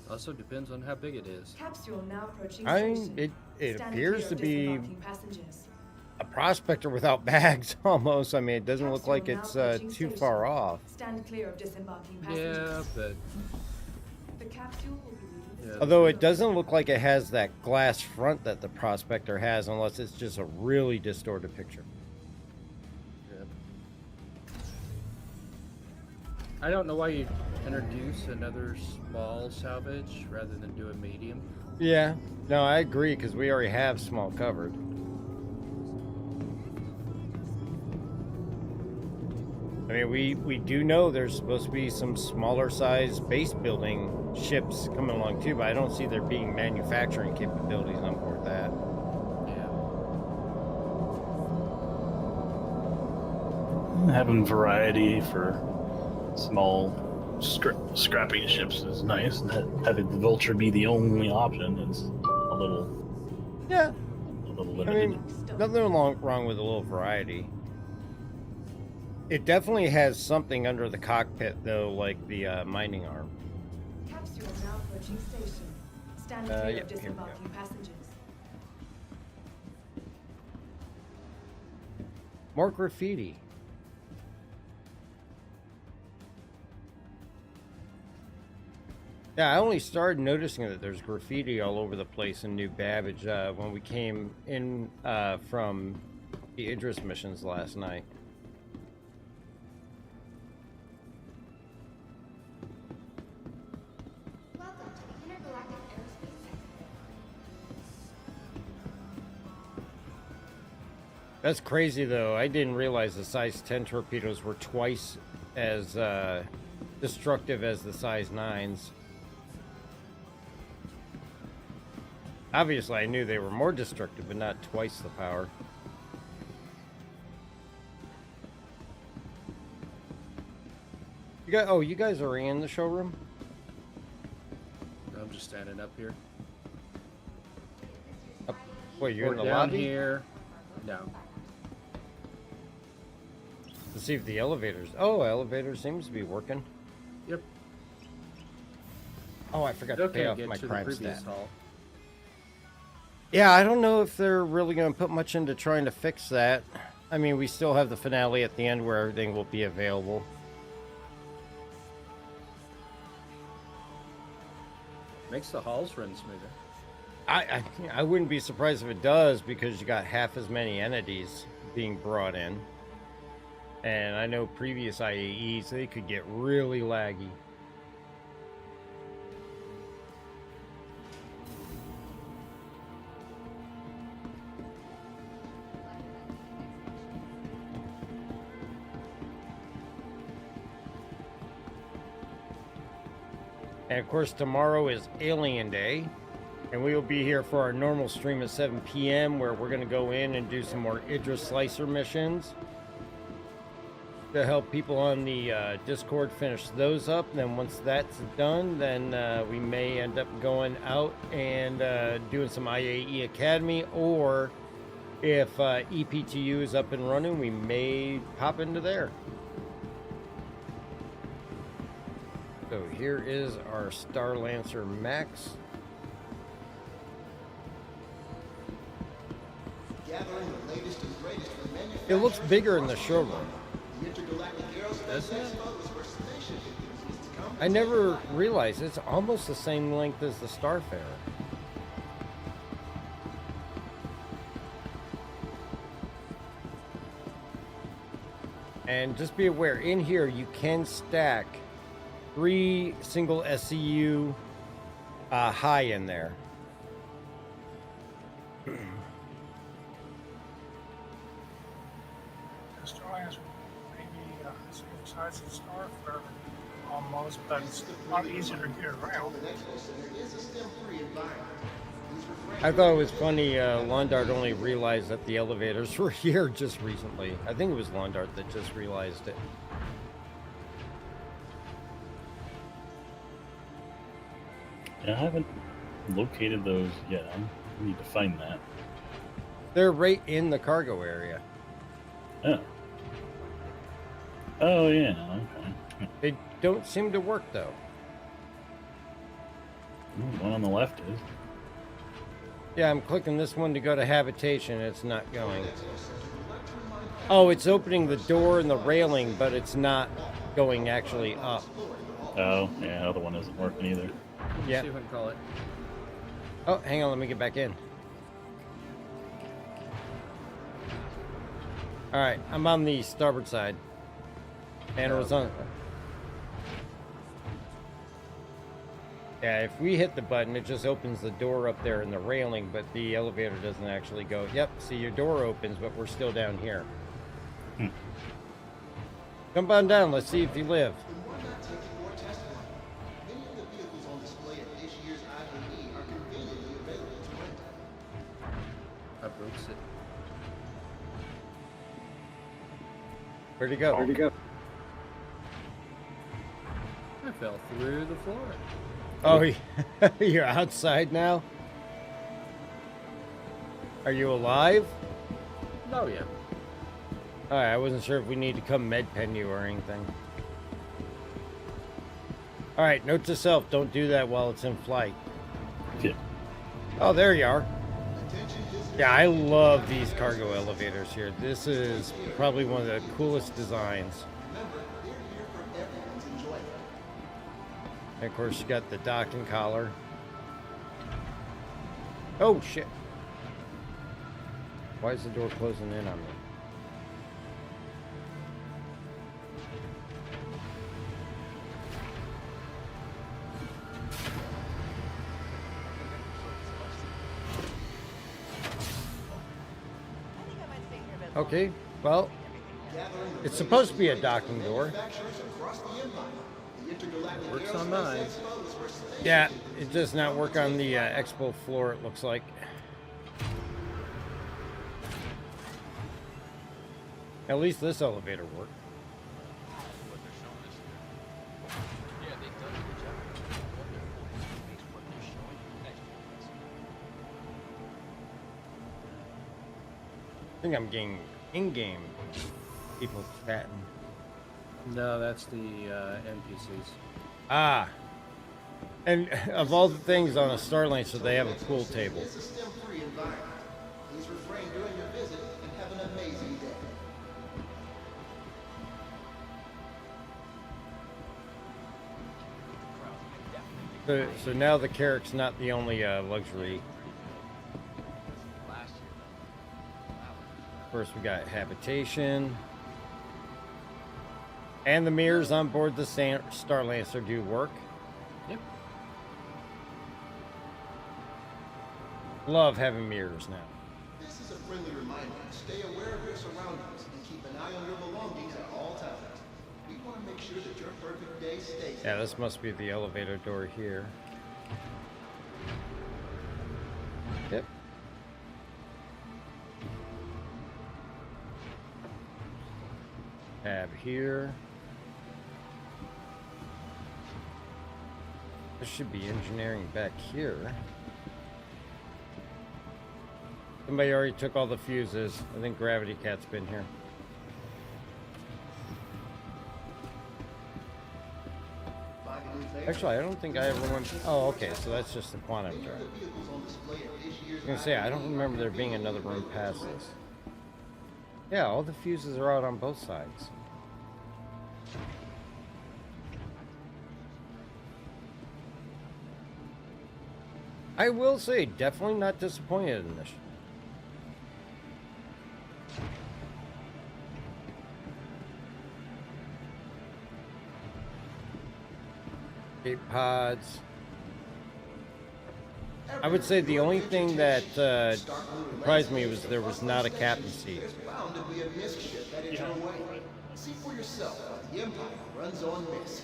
Also depends on how big it is. Capsule now approaching I mean, station. it Stand appears clear to of be disembarking passengers. a prospector without bags, almost. I mean, it doesn't look Capsule like now it's approaching too station. far off. Stand clear of disembarking passengers. Yeah, but The capsule will be released. Although it doesn't look like it has that glass front that the prospector has, unless it's just a really distorted picture. I don't know why you introduce another small salvage rather than do a medium. Yeah, no, I agree, because we already have small covered. I mean, we do know there's supposed to be some smaller size base building ships coming along too, but I don't see there being manufacturing capabilities on board that. Having variety for small scrapping ships is nice. Having the Vulture be the only option is a little Yeah. a little I limited. mean, nothing wrong with a little variety. It definitely has something under the cockpit, though, like the mining arm. Capsule now approaching station. Stand clear Yeah, of here we go. disembarking passengers. More graffiti. Yeah, I only started noticing that there's graffiti all over the place in New Babbage when we came in from the Idris missions last night. That's crazy, though. I didn't realize the size 10 torpedoes were twice as destructive as the size 9s. Obviously, I knew they were more destructive, but not twice the power. You guys are in the showroom? I'm just standing up here. Wait, you're Or in the down lobby? here. No. To see if the elevators... Oh, elevator seems to be working. Yep. Oh, I forgot to pay off my crime stat. Hall. Yeah, I don't know if they're really going to put much into trying to fix that. I mean, we still have the finale at the end where everything will be available. Makes the halls run smoother. I wouldn't be surprised if it does, because you got half as many entities being brought in. And I know previous IAEs, they could get really laggy. And of course, tomorrow is Alien Day, and we will be here for our normal stream at 7 p.m. where we're going to go in and do some more Idris Slicer missions to help people on the Discord finish those up. And then once that's done, then we may end up going out and doing some IAE Academy, or if EPTU is up and running, we may pop into there. So here is our Starlancer Maxx. It looks bigger in the showroom. I never realized it's almost the same length as the Starfarer. And just be aware, in here you can stack 3 single SCU high in there. Starlancer, maybe the same size as Starfire almost, but it's a lot easier to get around. I thought it was funny, Londart only realized that the elevators were here just recently. I think it was Londart that just realized it. Yeah, I haven't located those yet. I need to find that. They're right in the cargo area. Oh. Oh, yeah, okay. They don't seem to work, though. One on the left is. Yeah, I'm clicking this one to go to habitation. It's not going. Oh, it's opening the door and the railing, but it's not going actually up. Oh, yeah, the other one isn't working either. Yeah. See if I can call it. Oh, hang on, let me get back in. All right, I'm on the starboard side. And it was on. Yeah, if we hit the button, it just opens the door up there in the railing, but the elevator doesn't actually go. Yep, see, your door opens, but we're still down here. Come on down, let's see if you live. I broke it. Where'd he go? Where'd he go? I fell through the floor. Oh, you're outside now? Are you alive? Oh, yeah. Alright, I wasn't sure if we need to come med pen you or anything. Alright, note to self, don't do that while it's in flight. Yeah. Oh, there you are. Yeah, I love these cargo elevators here. This is probably one of the coolest designs. And of course, you got the docking collar. Oh, shit. Why is the door closing in on me? Okay, well, it's supposed to be a docking door. Works on mine. Yeah, it does not work on the expo floor, it looks like. At least this elevator worked. I think I'm getting in-game people chatting. No, that's the NPCs. Ah. And of all the things on a Starlancer, they have a pool table. It's a STEM-free environment. Please refrain during your visit and have an amazing day. So now the Carrack's not the only luxury. First we got habitation. And the mirrors on board the Starlancer do work. Yep. Love having mirrors now. This is a friendly reminder. Stay aware of your surroundings and keep an eye on your belongings at all times. We want to make sure that your perfect day stays. Yeah, this must be the elevator door here. Yep. Tab here. There should be engineering back here. Somebody already took all the fuses. I think Gravity Cat's been here. Actually, I don't think I ever went. Oh, okay, so that's just the quantum drive. I was gonna say, I don't remember there being another room past this. Yeah, all the fuses are out on both sides. I will say, definitely not disappointed in this. Gate pods. I would say the only thing that surprised me was there was not a captain's seat. Bound to be a MISC ship headed your way. See for yourself what the Empire runs on MISC.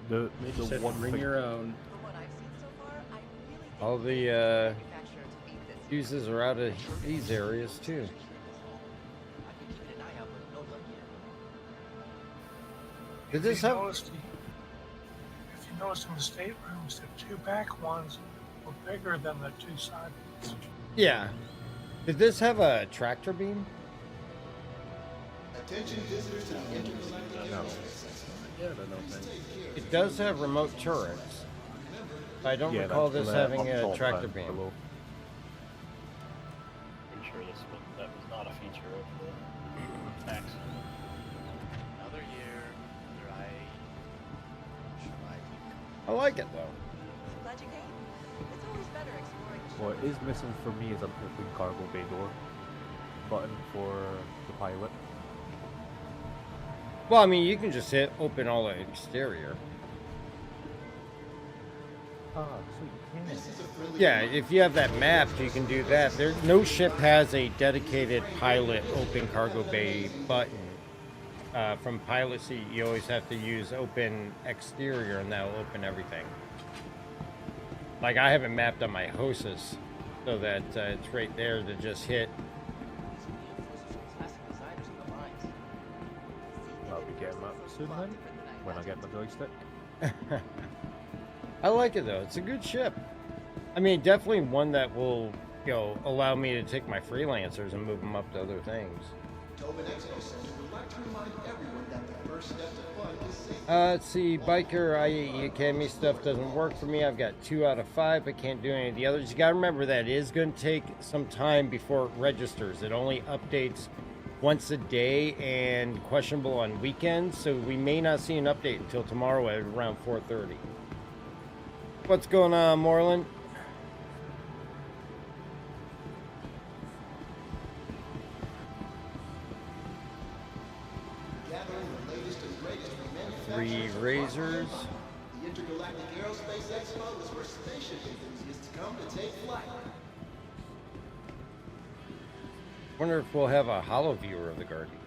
The one bring your own. All the fuses are out of these areas too. Did this have? If you notice in the staterooms, the two back ones were bigger than the two side ones. Yeah. Did this have a tractor beam? Attention visitors to the intergalactic No. Yeah, I don't think. It does have remote turrets. I don't recall this having a tractor beam. Pretty sure that was not a feature of the Max. Another year, another I like it though. Glad you came. It's always better exploring. What is missing for me is an open cargo bay door button for the pilot. Well, I mean, you can just hit open all the exterior. Ah, so you can. Yeah, if you have that mapped, you can do that. No ship has a dedicated pilot open cargo bay button. From pilot seat, you always have to use open exterior, and that'll open everything. Like, I have it mapped on my Hostess, so that it's right there to just hit. I'll be getting that soon then, when I get my joystick. I like it though. It's a good ship. I mean, definitely one that will, allow me to take my freelancers and move them up to other things. Tobin Expo Center would like to remind everyone that the first step to fun is safety. Let's see, Biker IAE Academy stuff doesn't work for me. I've got 2 out of 5. I can't do any of the others. You gotta remember that it is going to take some time before it registers. It only updates once a day and questionable on weekends, so we may not see an update until tomorrow at around 4:30. What's going on, Moreland? Gathering the latest and greatest from 3 razors. The Intergalactic Aerospace Expo is where spaceship enthusiasts come to take flight. Wonder if we'll have a holo viewer of the Guardian.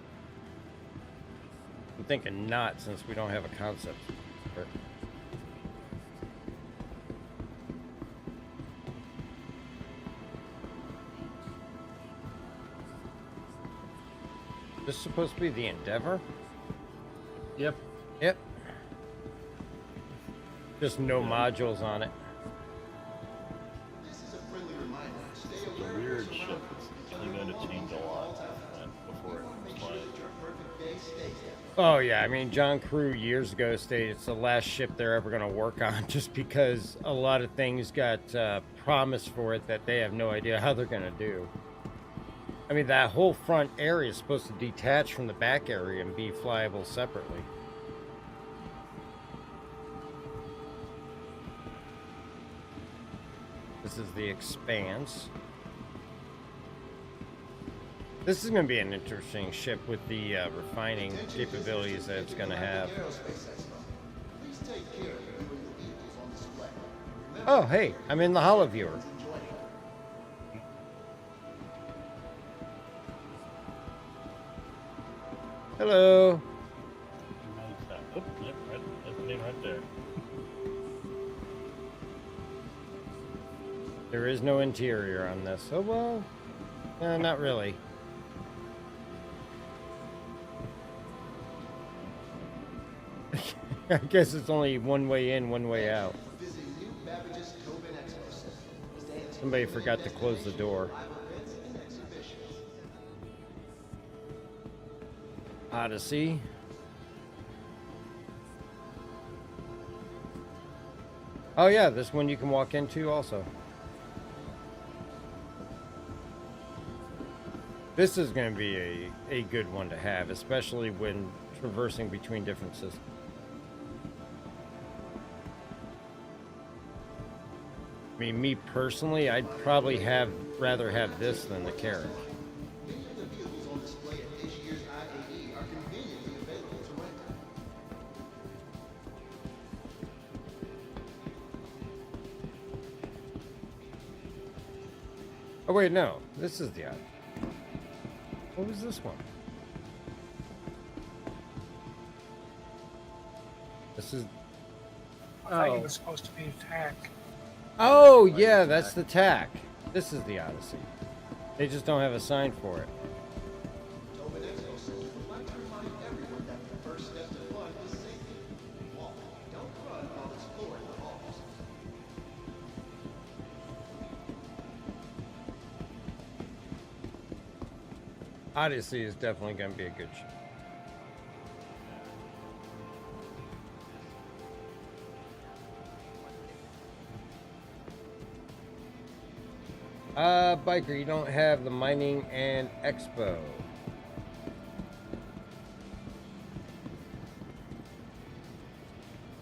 I'm thinking not, since we don't have a concept. This is supposed to be the Endeavor? Yep. Yep. Just no modules on it. This is a friendly reminder. Stay It's aware a of weird your ship. It's really going to change a lot before it Make flies. sure that your perfect day stays there. Oh yeah, I mean, John Crew years ago stated it's the last ship they're ever going to work on, just because a lot of things got promised for it that they have no idea how they're going to do. I mean, that whole front area is supposed to detach from the back area and be flyable separately. This is the Expanse. This is going to be an interesting ship with the refining capabilities that it's going to have. Please take care of viewing the vehicles on display. Oh, hey, I'm in the holo viewer. Hello. Oh, yep, that's the name right there. There is no interior on this. Oh, well, not really. I guess it's only one way in, one way out. Visiting new Babbage's Tobin Expo Center. Stands Somebody forgot to close the door. live events and exhibitions. Odyssey. Oh yeah, this one you can walk into also. This is going to be a good one to have, especially when traversing between different systems. I mean, me personally, I'd probably rather have this than the Carrick. Many of the vehicles on display at this year's IAE are conveniently available to rent. Oh wait, no. This is the Odyssey. What was this one? This is... I thought it was supposed to be attack. Oh, yeah, that's the TAC. This is the Odyssey. They just don't have a sign for it. Odyssey is definitely going to be a good show. Biker, you don't have the mining and expo.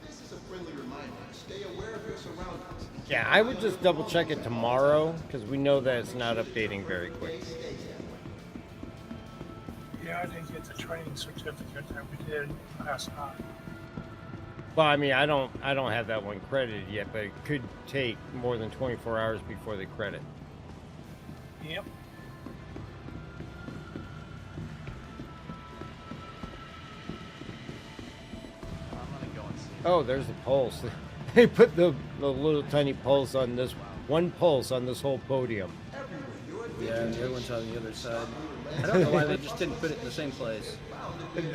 This is a friendly reminder. Stay aware of your surroundings. Yeah, I would just double check it tomorrow because we know that it's not updating very quickly. Yeah, I didn't get the training certificate that we did last night. Well, I mean, I don't have that one credited yet, but it could take more than 24 hours before they credit. Yep. Oh, there's the pulse. They put the little tiny pulse on this one pulse on this whole podium. Yeah, the other one's on the other side. I don't know why they just didn't put it in the same place.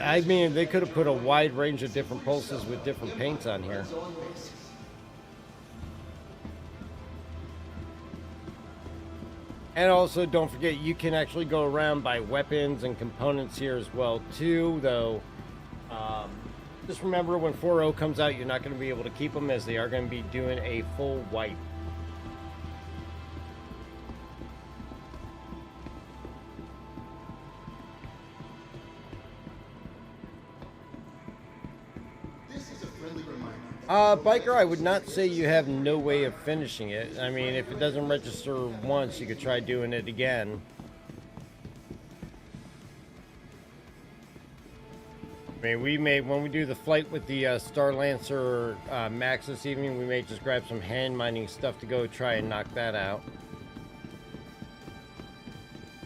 I mean, they could have put a wide range of different pulses with different paints on here. And also, don't forget, you can actually go around by weapons and components here as well, too, though. Just remember, when 4.0 comes out, you're not going to be able to keep them, as they are going to be doing a full wipe. This is a friendly reminder. Biker, I would not say you have no way of finishing it. I mean, if it doesn't register once, you could try doing it again. I mean, when we do the flight with the Starlancer Maxx this evening, we may just grab some hand mining stuff to go try and knock that out.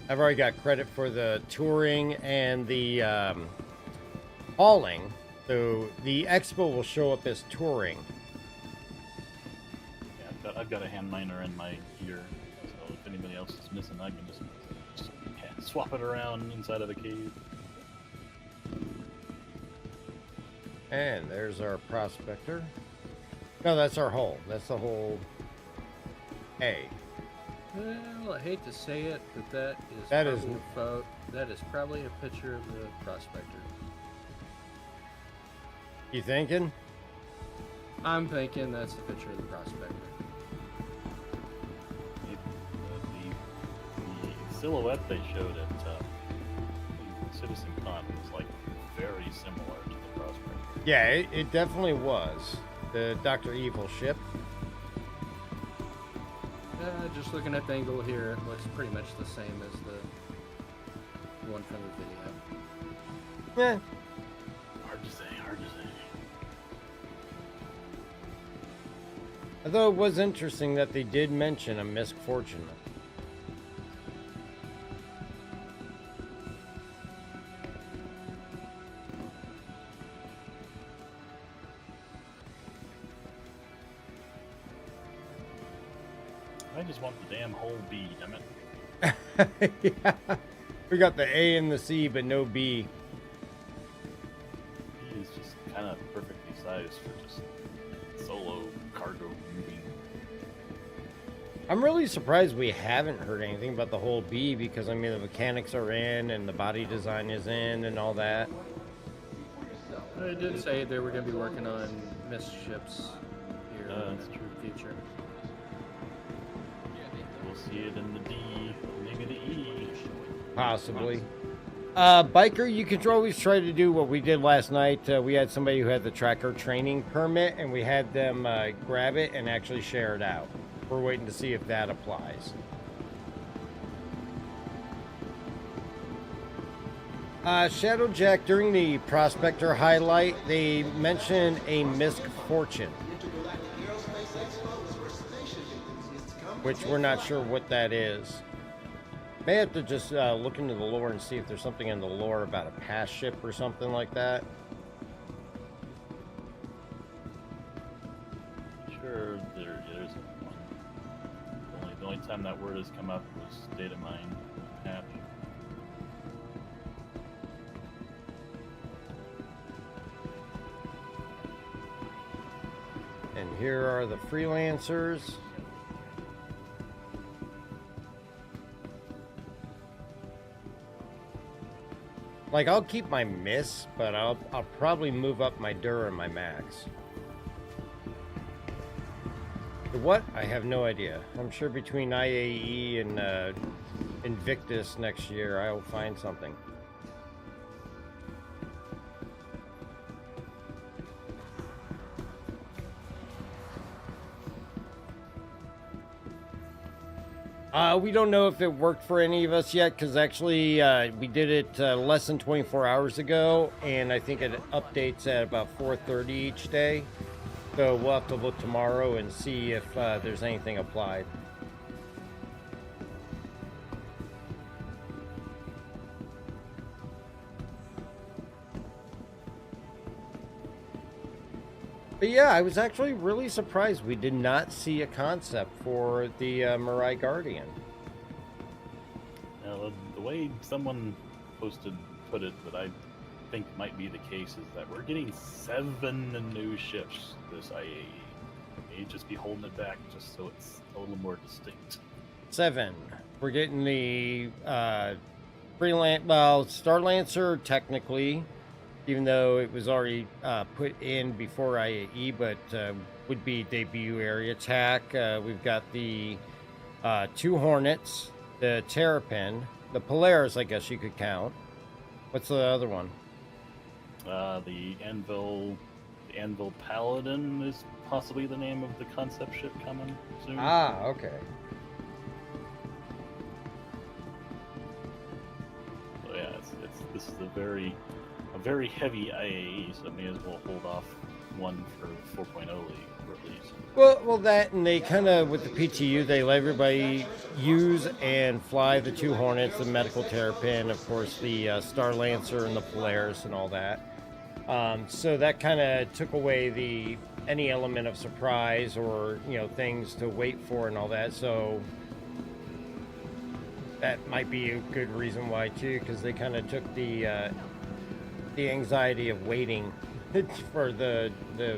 I've already got credit for the touring and the hauling, so the expo will show up as touring. Yeah, I've got a hand miner in my gear, so if anybody else is missing, I can just swap it around inside of the cave. And there's our prospector. No, that's our hull. That's the whole A. Well, I hate to say it, but that is probably a picture of the prospector. You thinking? I'm thinking that's the picture of the prospector. The silhouette they showed at Citizen Con was like very similar to the prospector. Yeah, it definitely was. The Dr. Evil ship. Just looking at the angle here, it looks pretty much the same as the one from the video. Yeah. Hard to say. Although it was interesting that they did mention a misfortune. I just want the damn whole B, damn it. Yeah. We got the A and the C, but no B. B is just kind of perfectly sized for just solo cargo moving. I'm really surprised we haven't heard anything about the whole B, because I mean the mechanics are in and the body design is in and all that. They did say they were going to be working on missed ships here in the future. We'll see it in the D, maybe the E. Possibly. Biker, you could always try to do what we did last night. We had somebody who had the tracker training permit, and we had them grab it and actually share it out. We're waiting to see if that applies. Shadowjack, during the Prospector highlight, they mentioned a misfortune, which we're not sure what that is. May have to just look into the lore and see if there's something in the lore about a past ship or something like that. Sure, there's one. The only time that word has come up was data mine hatch. And here are the freelancers. Like, I'll keep my miss, but I'll probably move up my Dur and my max. What? I have no idea. I'm sure between IAE and Invictus next year, I will find something. We don't know if it worked for any of us yet, because actually we did it less than 24 hours ago, and I think it updates at about 4:30 each day. So we'll have to look tomorrow and see if there's anything applied. But yeah, I was actually really surprised we did not see a concept for the Mirai Guardian. The way someone put it that I think might be the case is that we're getting 7 new ships this IAE. May just be holding it back just so it's a little more distinct. 7. We're getting the Starlancer technically, even though it was already put in before IAE, but would be debut area attack. We've got the 2 Hornets, the Terrapin, the Polaris, I guess you could count. What's the other one? The Anvil Paladin is possibly the name of the concept ship coming soon. Ah, okay. So yeah, this is a very heavy IAE, so may as well hold off one for 4.0 release. Well, that, and they kind of, with the PTU, they let everybody use and fly the 2 Hornets, the Medical Terrapin, of course, the Starlancer and the Polaris and all that. So that kind of took away any element of surprise or, things to wait for and all that. So that might be a good reason why, too, because they kind of took the anxiety of waiting for the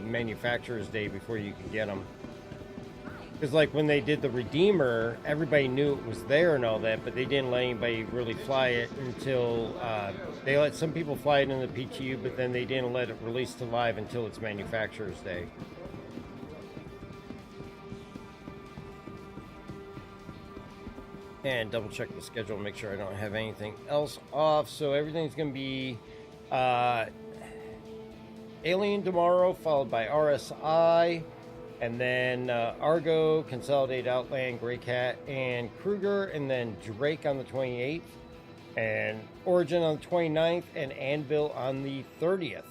manufacturer's day before you can get them. Because like when they did the Redeemer, everybody knew it was there and all that, but they didn't let anybody really fly it until they let some people fly it in the PTU, but then they didn't let it release to live until its manufacturer's day. And double check the schedule, make sure I don't have anything else off. So everything's going to be Alien tomorrow, followed by RSI, and then Argo, Consolidate, Outland, Greycat, and Kruger, and then Drake on the 28th, and Origin on the 29th, and Anvil on the 30th.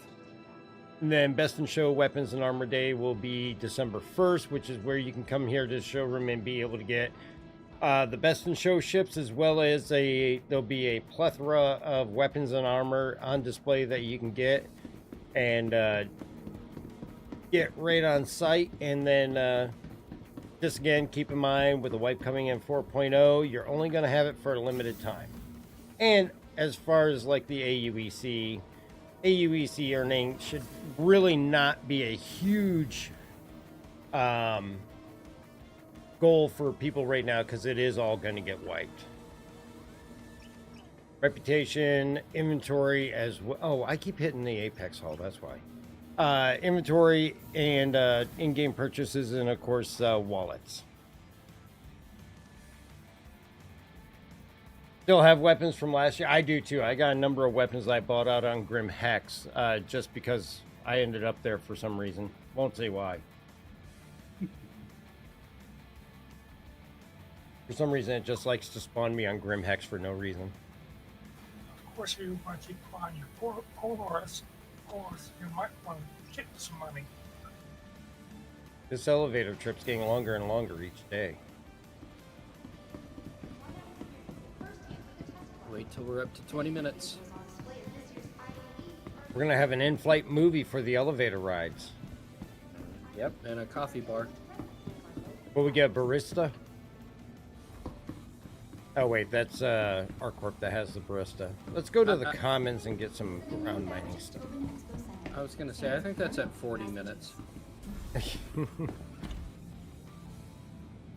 And then Best in Show Weapons and Armor Day will be December 1st, which is where you can come here to the showroom and be able to get the Best in Show ships, as well as there'll be a plethora of weapons and armor on display that you can get and get right on site. And then just again, keep in mind with the wipe coming in 4.0, you're only going to have it for a limited time. And as far as like the AUEC earning should really not be a huge goal for people right now, because it is all going to get wiped. Reputation, inventory as well. Oh, I keep hitting the Apex Hall, that's why. Inventory and in-game purchases, and of course wallets. Still have weapons from last year. I do too. I got a number of weapons I bought out on Grim Hex just because I ended up there for some reason. Won't say why. For some reason, it just likes to spawn me on Grim Hex for no reason. Of course, if you want to keep buying your Polaris, you might want to get some money. This elevator trip's getting longer and longer each day. Wait till we're up to 20 minutes. We're gonna have an in-flight movie for the elevator rides. Yep, and a coffee bar. Will we get a barista? Oh wait, that's ArcCorp that has the barista. Let's go to the Commons and get some ground mining stuff. I was gonna say, I think that's at 40 minutes.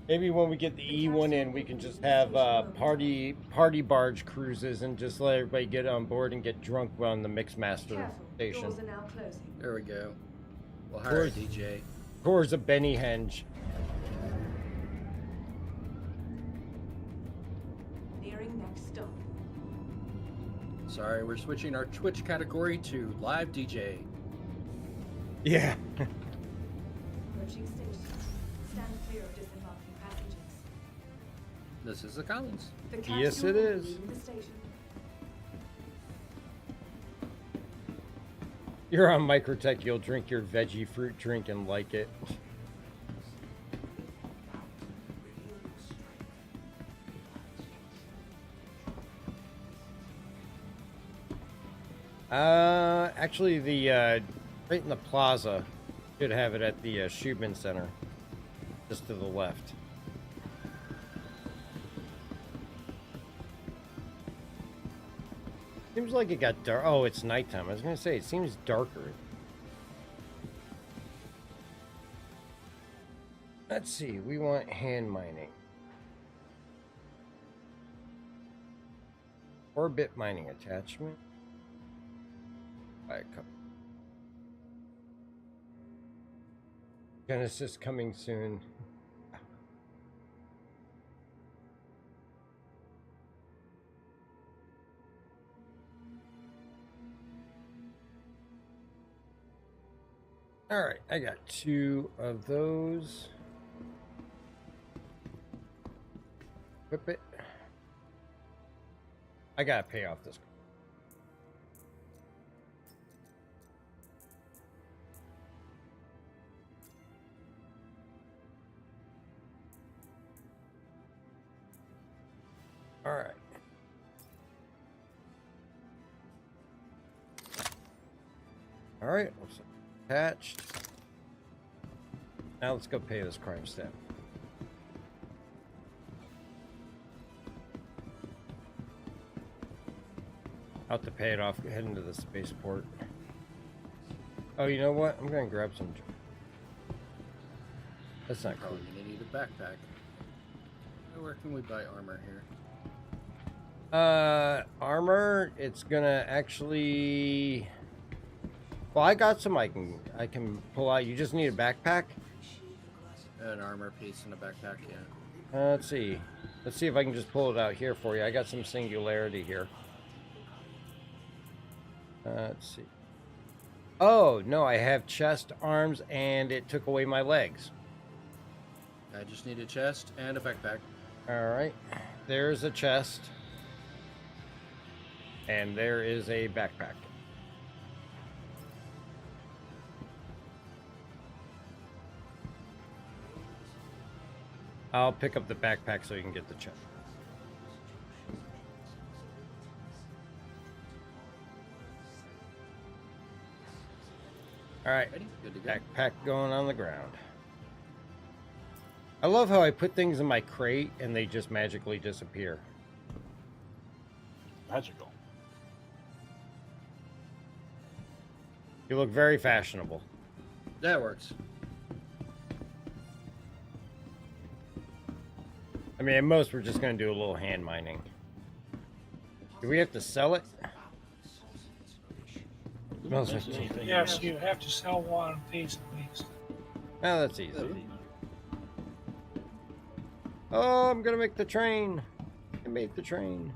Maybe when we get the E1 in, we can just have party barge cruises and just let everybody get on board and get drunk on the Mixmaster station. There we go. We'll hire a DJ. Tours of Benny Henge. Nearing next stop. Sorry, we're switching our Twitch category to live DJ. Yeah. Approaching station. Stand clear of disembarking passengers. This is the Commons. Yes, it is. The station. You're on Microtech, you'll drink your veggie fruit drink and like it. Actually, the right in the plaza should have it at the Schubin Center, just to the left. Seems like it got dark. Oh, it's nighttime. I was gonna say it seems darker. Let's see. We want hand mining. Orbit mining attachment. Buy a couple. Genesis coming soon. All right, I got 2 of those. Equip it. I gotta pay off this. All right. All right, let's attached. Now let's go pay this crime stamp. Out to pay it off, head into the spaceport. Oh, you know what? I'm gonna grab some. That's not cool. You're gonna need a backpack. Where can we buy armor here? Armor. It's gonna actually. Well, I got some I can pull out. You just need a backpack? An armor piece and a backpack, yeah. Let's see. Let's see if I can just pull it out here for you. I got some singularity here. Let's see. Oh, no, I have chest, arms, and it took away my legs. I just need a chest and a backpack. All right. There's a chest. And there is a backpack. I'll pick up the backpack so you can get the chest. All right, good to go. Backpack going on the ground. I love how I put things in my crate and they just magically disappear. Magical. You look very fashionable. That works. I mean, at most, we're just going to do a little hand mining. Do we have to sell it? Smells like cheap. Yes, you have to sell one piece at least. Oh, that's easy. Oh, I'm going to make the train. I made the train.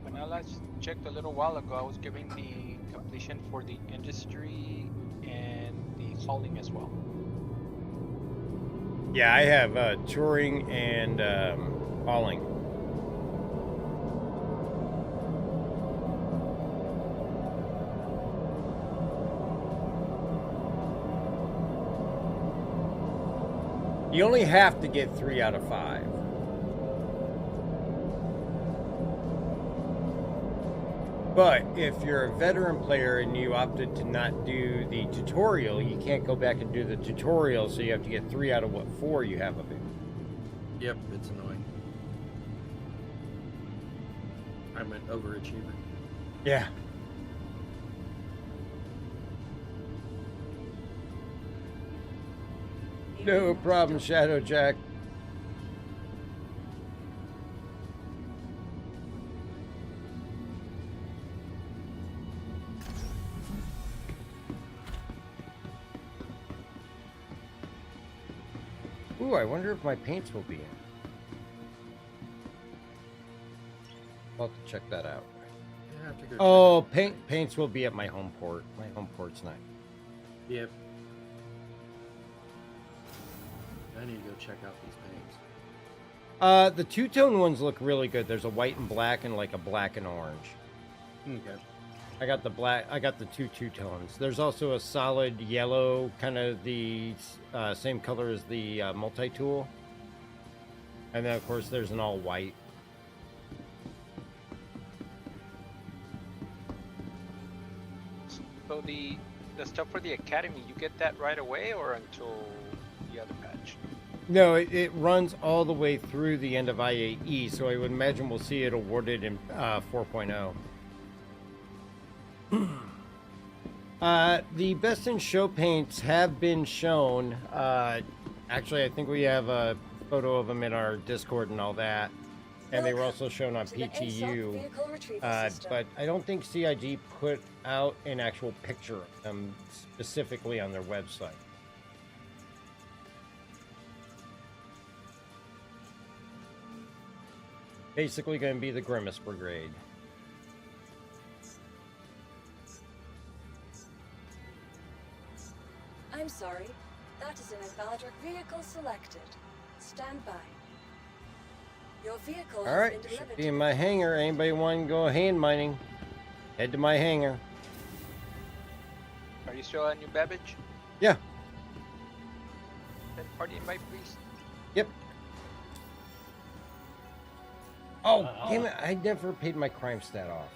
When I last checked a little while ago, I was giving the completion for the industry and the hauling as well. Yeah, I have touring and hauling. You only have to get 3 out of 5. But if you're a veteran player and you opted to not do the tutorial, you can't go back and do the tutorial, so you have to get 3 out of what 4 you have of it. Yep, it's annoying. I'm an overachiever. Yeah. No problem, Shadow Jack. Ooh, I wonder if my paints will be in. I'll have to check that out. Yeah, I have to go Oh, paints will be at my home port. My home port's not. Yep. I need to go check out these paints. The two-tone ones look really good. There's a white and black and like a black and orange. Okay. I got the black. I got the two-tones. There's also a solid yellow, kind of the same color as the multi-tool. And then, of course, there's an all-white. So the stuff for the academy, you get that right away or until the other patch? No, it runs all the way through the end of IAE, so I would imagine we'll see it awarded in 4.0. The best in show paints have been shown. Actually, I think we have a photo of them in our Discord and all that. And they were also shown on PTU. But I don't think CIG put out an actual picture of them specifically on their website. Basically going to be the Grimace Brigade. I'm sorry. That is an invalid vehicle selected. Stand by. Your vehicle has Alright, been should delivered. be in my hangar. Anybody want to go hand mining? Head to my hangar. Are you still on New Babbage? Yeah. Then party invite, please. Yep. Oh, damn it. I never paid my crime stat off.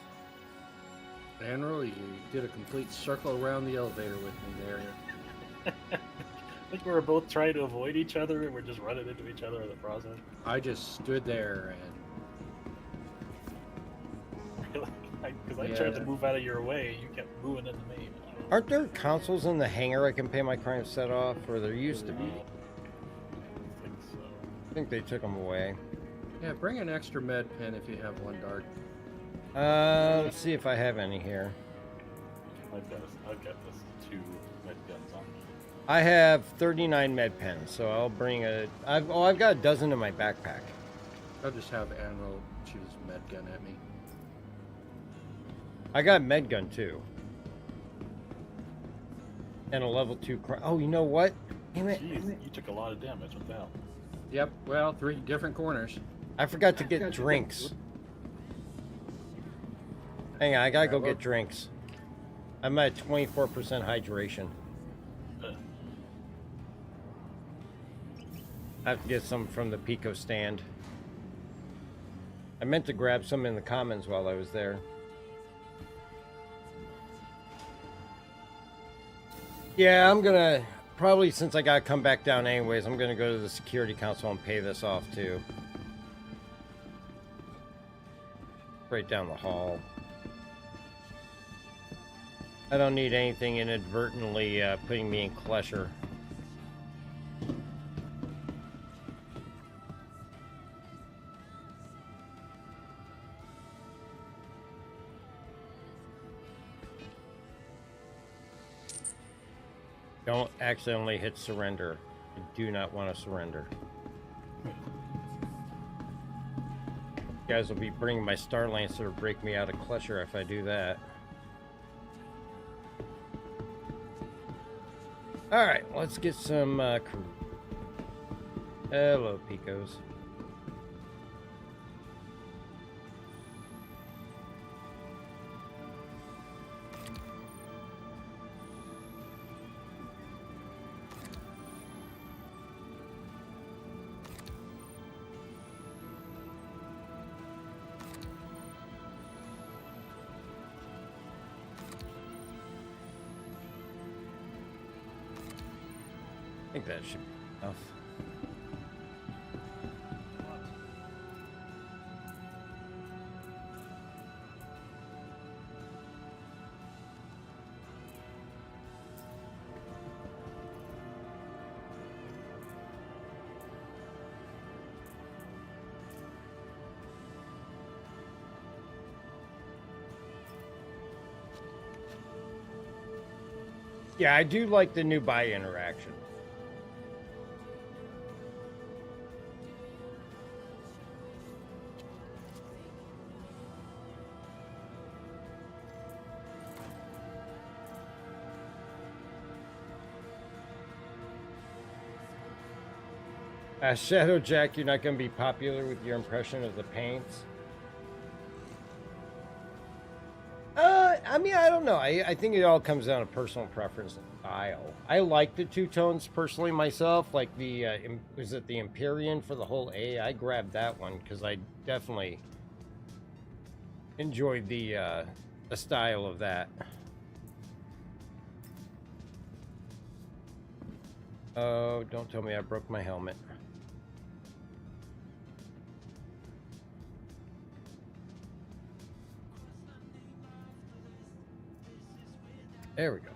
Admiral, you did a complete circle around the elevator with me there. I think we were both trying to avoid each other and we're just running into each other in the process. I just stood there Because I tried to move out of your way, you kept moving into me. Aren't there consoles in the hangar I can pay my crime stat off? Or there used to be. I think so. I think they took them away. Yeah, bring an extra med pen if you have one, Dart. Let's see if I have any here. I've got this 2 med guns on me. I have 39 med pens, so I'll bring I've got a dozen in my backpack. I'll just have Admiral choose med gun at me. I got a med gun too. And a level 2 oh, you know what? Damn it. Jeez, you took a lot of damage. What the hell? Yep, well, 3 different corners. I forgot to get drinks. Hang on, I gotta go get drinks. I'm at 24% hydration. I have to get some from the Pico stand. I meant to grab some in the commons while I was there. Yeah, I'm gonna, probably since I gotta come back down anyways, I'm gonna go to the security council and pay this off too. Right down the hall. I don't need anything inadvertently putting me in Klesher. Don't accidentally hit surrender. I do not want to surrender. You guys will be bringing my Starlancer to break me out of Klesher if I do that. Alright, let's get some crew. Hello, Picos. I think that should be enough. Yeah, I do like the new buy interaction. Shadow Jack, you're not going to be popular with your impression of the paints. I mean, I don't know. I think it all comes down to personal preference and style. I like the two tones personally myself. Like the, was it the Empyrean for the whole A? I grabbed that one because I definitely enjoyed the style of that. Oh, don't tell me I broke my helmet. There we go.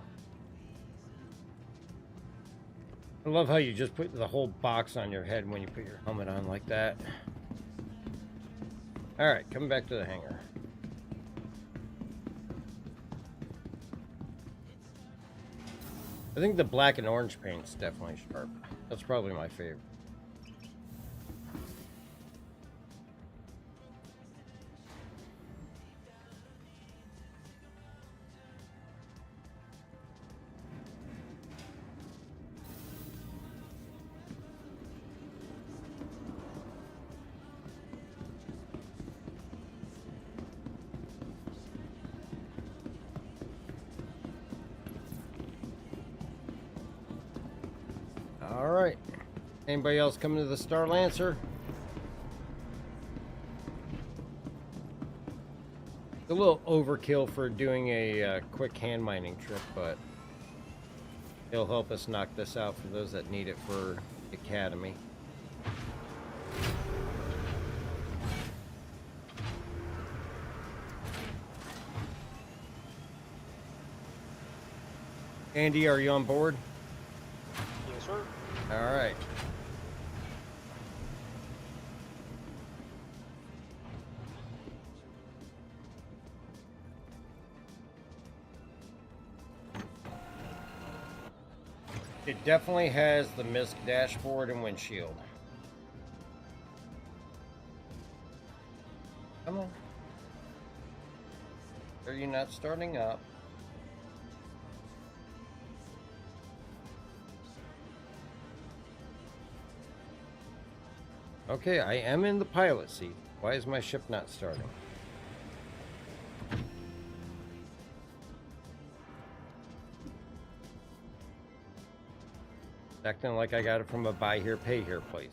I love how you just put the whole box on your head when you put your helmet on like that. All right, coming back to the hangar. I think the black and orange paint's definitely sharp. That's probably my favorite. All right. Anybody else coming to the Starlancer? A little overkill for doing a quick hand mining trip, but it'll help us knock this out for those that need it for the Academy. Andy, are you on board? Yes, sir. All right. It definitely has the MISC dashboard and windshield. Come on. Are you not starting up? Okay, I am in the pilot seat. Why is my ship not starting? Acting like I got it from a buy here, pay here place.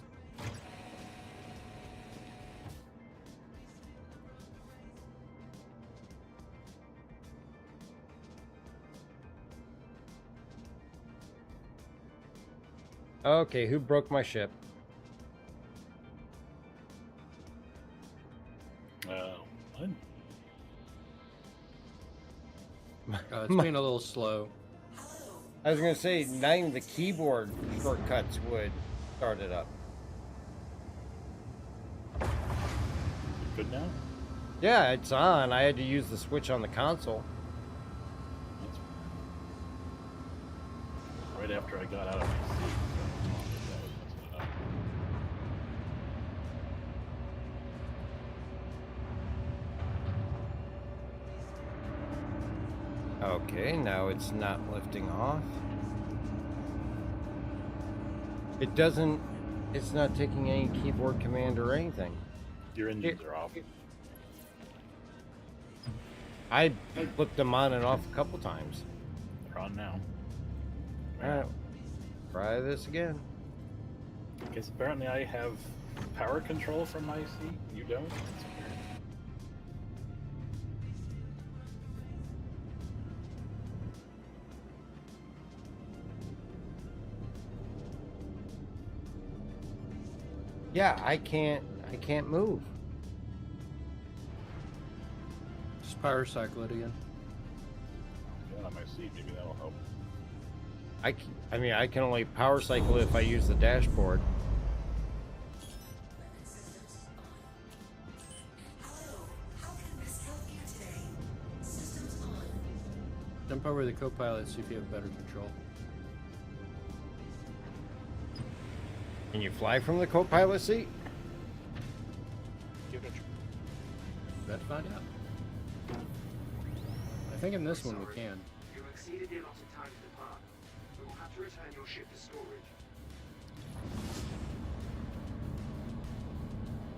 Okay, who broke my ship? It's being a little slow. I was gonna say, not even the keyboard shortcuts would start it up. Good now? Yeah, it's on. I had to use the switch on the console. Right after I got out of my seat. Okay, now it's not lifting off. It doesn't, it's not taking any keyboard command or anything. Your engines are off. I flipped them on and off a couple times. They're on now. Alright, try this again. Because apparently I have power control from my seat. You don't? That's weird. Yeah, I can't move. Just power cycle it again. Get on my seat, maybe that'll help. I mean, I can only power cycle if I use the dashboard. Jump over the co-pilot, see if you have better control. Can you fly from the co-pilot seat? Give it a try. Let's find out. I think in this one we can. You exceeded the allotted time to depart. We will have to return your ship to storage.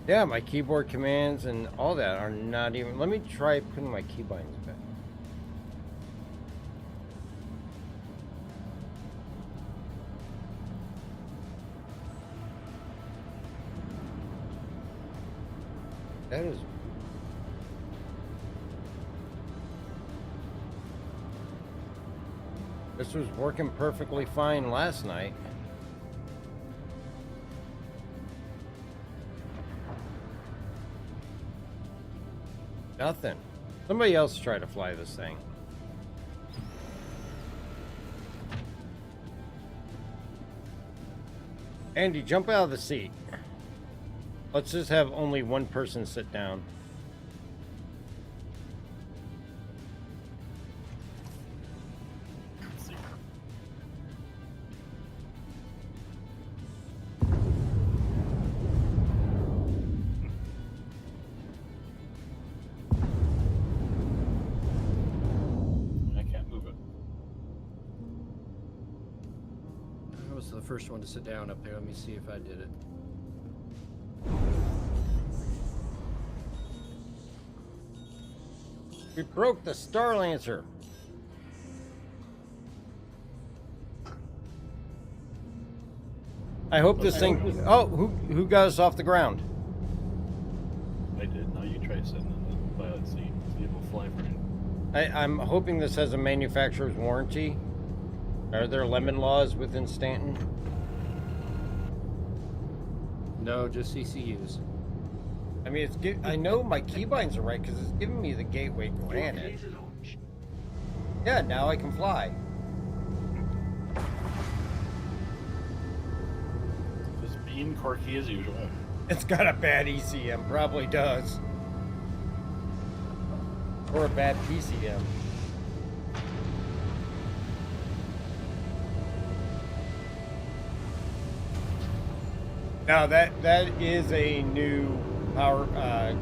Yeah, my keyboard commands and all that are not even... Let me try putting my keybinds back. That is... This was working perfectly fine last night. Nothing. Somebody else try to fly this thing. Andy, jump out of the seat. Let's just have only one person sit down. I can't move it. I was the first one to sit down up there. Let me see if I did it. We broke the Starlancer. I hope this thing... Oh, who got us off the ground? I did. Now you try sitting in the pilot seat. See if it'll fly for you. I'm hoping this has a manufacturer's warranty. Are there lemon laws within Stanton? No, just CCUs. I mean, I know my keybinds are right because it's giving me the gateway granted. Yeah, now I can fly. Just being quirky as usual. It's got a bad ECM, probably does. Or a bad PCM. Now that is a new power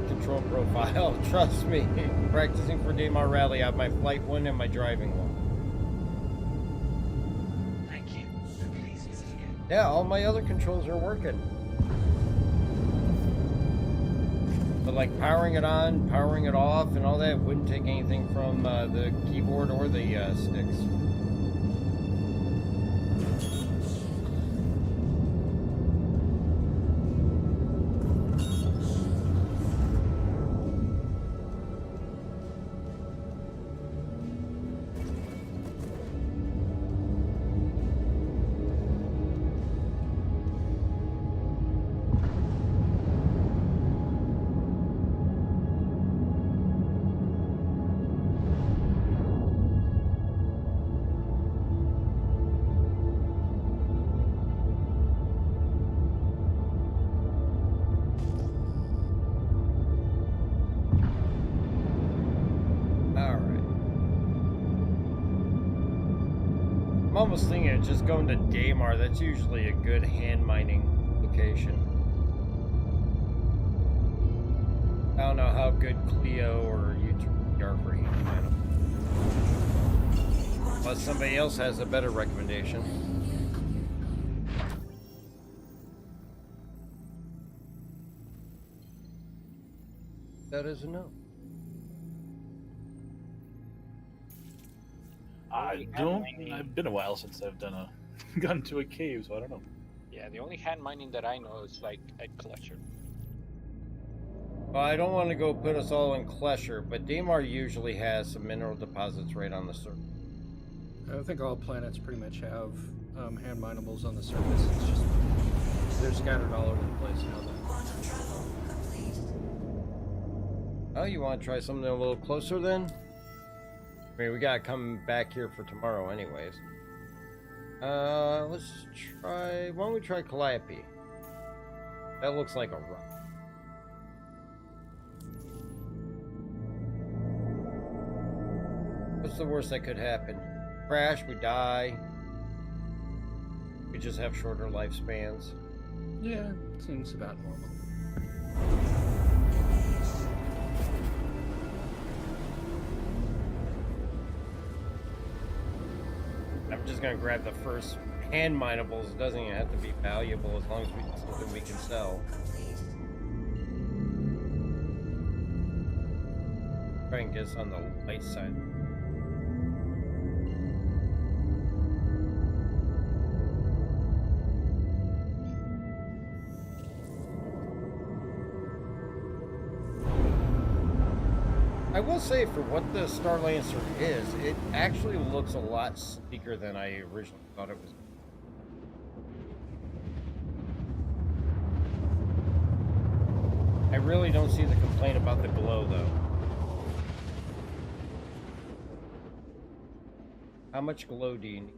control profile. Trust me. Practicing for Daymar Rally, I have my flight one and my driving one. Thank you. Please visit again. Yeah, all my other controls are working. But like powering it on, powering it off, and all that wouldn't take anything from the keyboard or the sticks. I'm almost thinking of just going to Daymar. That's usually a good hand mining location. I don't know how good Clio or YouTube are for hand mining. Unless somebody else has a better recommendation. That is a no. It's been a while since I've done gone to a cave, so I don't know. Yeah, the only hand mining that I know is like at Klesher. Well, I don't want to go put us all in Klesher, but Daymar usually has some mineral deposits right on the surface. I think all planets pretty much have hand minables on the surface. It's just They're scattered all over the place now, though. Oh, you want to try something a little closer then? I mean, we gotta come back here for tomorrow anyways. Let's try... Why don't we try Calliope? That looks like a rock. What's the worst that could happen? Crash, we die. We just have shorter lifespans. Yeah, seems about normal. I'm just gonna grab the first hand minables. It doesn't even have to be valuable as long as something we can sell. Try and get us on the light side. I will say, for what the Starlancer is, it actually looks a lot sleeker than I originally thought it was. I really don't see the complaint about the glow, though. How much glow do you need?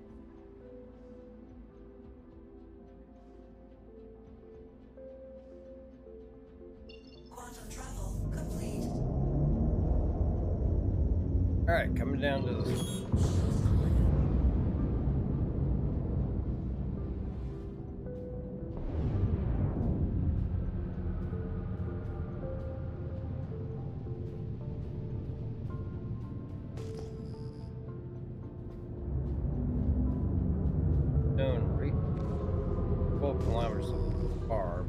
Alright, coming down to this. Down 12 kilometers so far.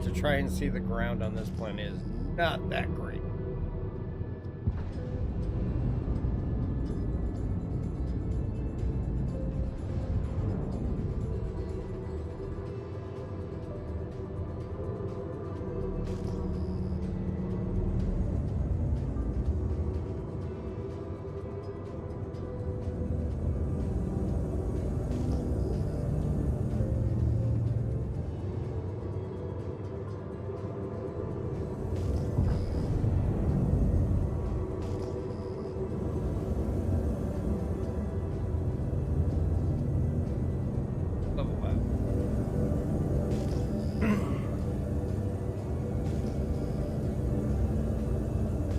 To try and see the ground on this planet is not that great.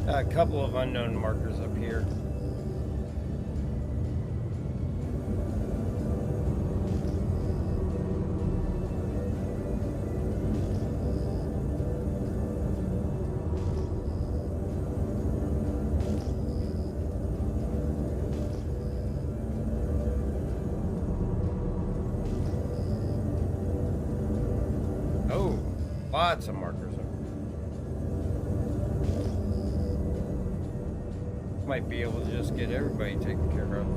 A couple of unknown markers up here. Oh, lots of markers. Might be able to just get everybody taken care of.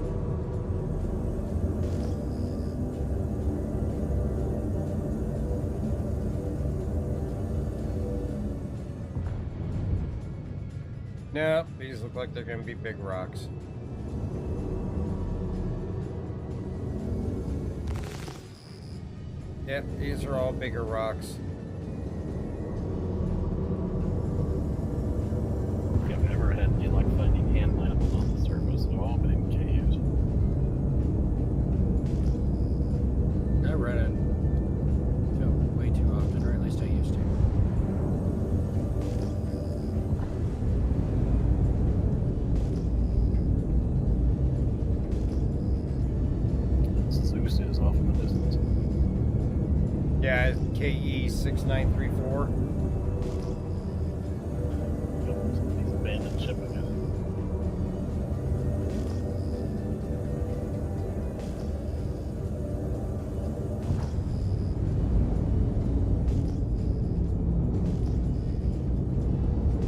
Nope, these look like they're going to be big rocks. Yep, these are all bigger rocks. I've never had any luck finding hand minables on the surface. They've all been in caves. I run it way too often, or at least I used to. Zeus is off in the distance. Yeah, KE 6934. Somebody's abandoned ship again.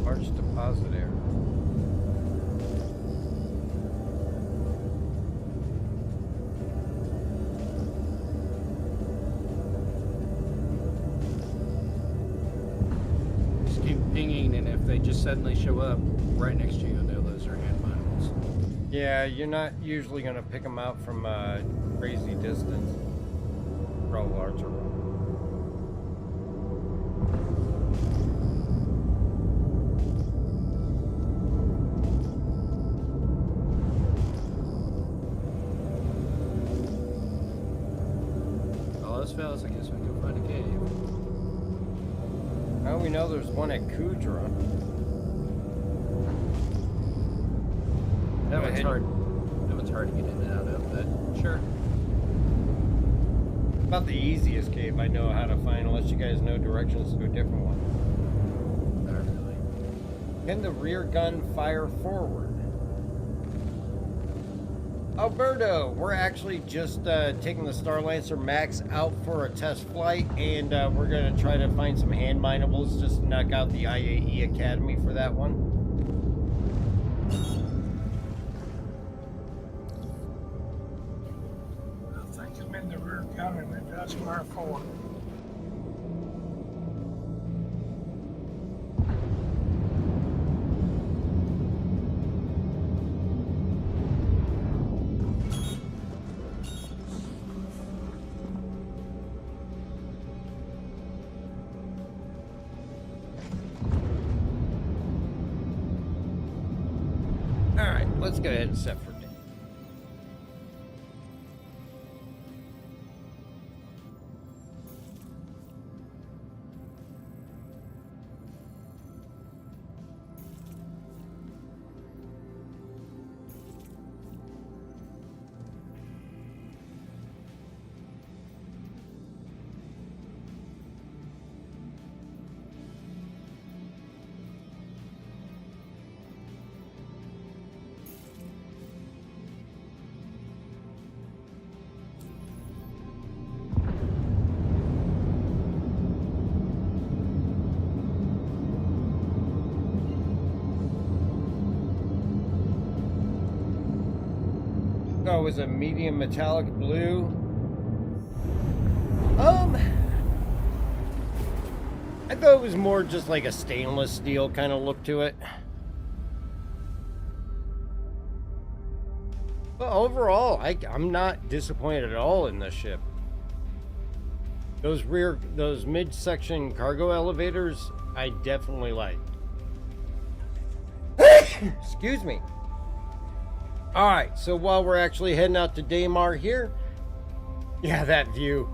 Large deposit area. just suddenly show up right next to you, and those are hand binables. Yeah, you're not usually going to pick them out from a crazy distance. Or a larger one. All those fellas, I guess we can go find a cave. Well, we know there's one at Kudra. That one's hard. That one's hard to get in and out of, but sure. About the easiest cave I know how to find, unless you guys know directions to a different one. Not really. Can the rear gun fire forward? Alberto, we're actually just taking the Starlancer Maxx out for a test flight, and we're going to try to find some hand minables just to knock out the IAE Academy for that one. I think I'm in the rear gun and it does fire forward. Alright, let's go ahead and set for day. It was a medium metallic blue. I thought it was more just like a stainless steel kind of look to it. But overall, I'm not disappointed at all in this ship. Those mid-section cargo elevators, I definitely like. Excuse me. Alright, so while we're actually heading out to Daymar here, yeah, that view.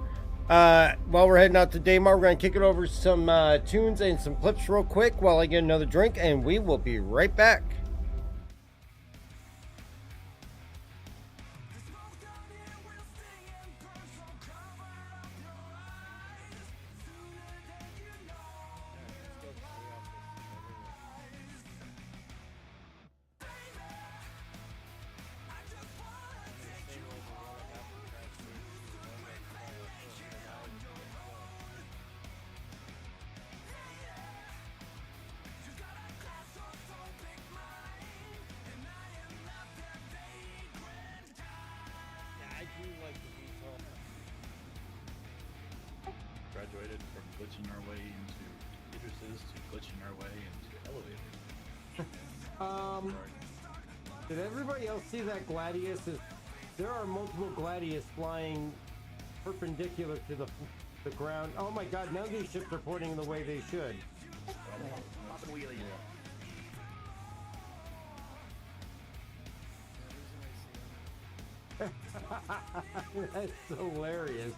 While we're heading out to Daymar, we're going to kick it over some tunes and some clips real quick while I get another drink, and we will be right back. Graduated from glitching our way into matrices to glitching our way into elevators. Did everybody else see that Gladius? There are multiple Gladius flying perpendicular to the ground. Oh my god, none of these ships are pointing the way they should. That's hilarious.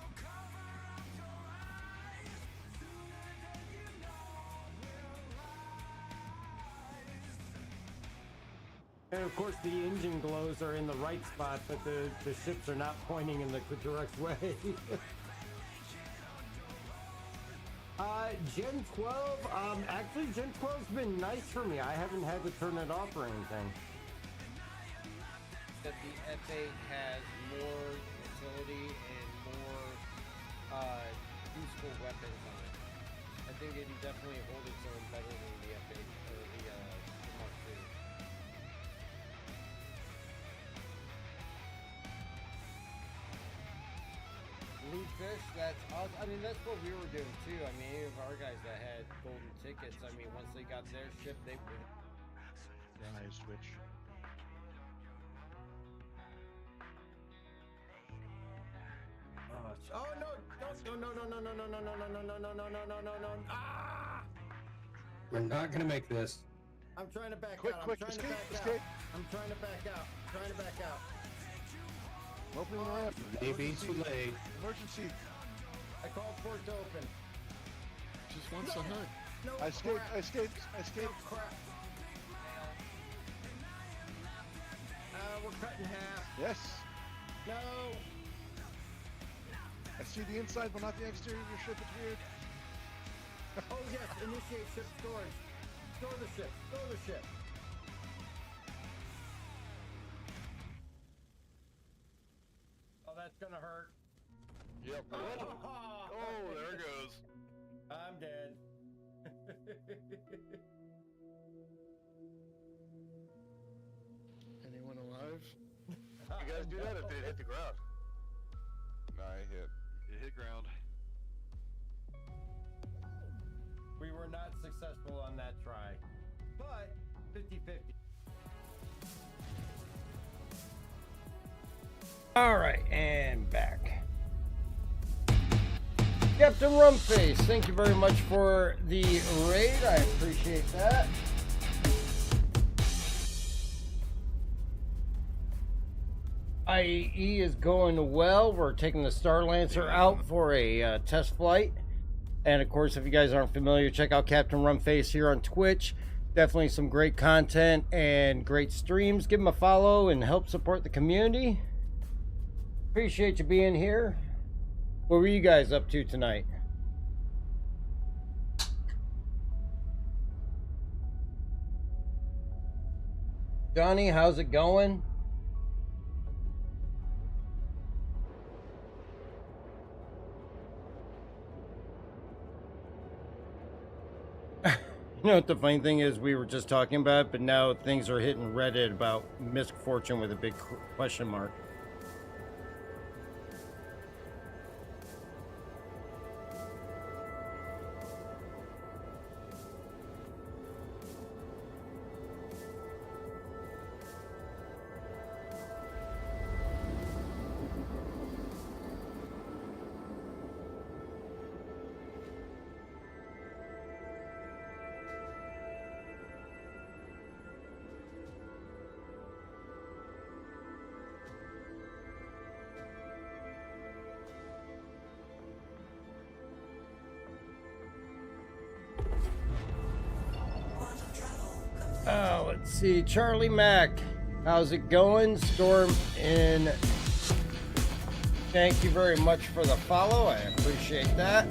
And of course the engine glows are in the right spot, but the ships are not pointing in the correct way. Gen 12, actually Gen 12's been nice for me. I haven't had to turn it off or anything. That the F8 has more utility and more useful weapons on it. I think it can definitely hold its own better than the F8 or the Mark II. Lead fish. That's awesome. I mean, that's what we were doing too. I mean, any of our guys that had golden tickets, I mean, once they got their ship, they would. Nice Twitch. Oh no! No! Ah! We're not gonna make this. I'm trying to back Quick, out. quick, I'm trying escape, to back escape. out. I'm trying to back out. Trying to back out. Opening the ramp. Maybe too late. Emergency. I called for it to open. Just wants to hunt. No, I escaped. crap. I escaped. I escaped. No, crap. We're cut in half. Yes. No. I see the inside, but not the exterior of your ship. It's weird. Oh yes, initiate ship storage. Store the ship. Store the ship. Oh, that's gonna hurt. Yep. Oh, there it goes. I'm dead. Anyone alive? You guys do that if it hit the ground. Nah, it hit. It hit ground. We were not successful on that try, but 50-50. All right, and back. Captain Rumface, thank you very much for the raid. I appreciate that. IAE is going well. We're taking the Starlancer out for a test flight. And of course, if you guys aren't familiar, check out Captain Rumface here on Twitch. Definitely some great content and great streams. Give him a follow and help support the community. Appreciate you being here. What were you guys up to tonight? Johnny, how's it going? You know what the funny thing is, we were just talking about it, but now things are hitting Reddit about misfortune with a big question mark. Let's see, Charlie Mac, how's it going? Storm in. Thank you very much for the follow. I appreciate that.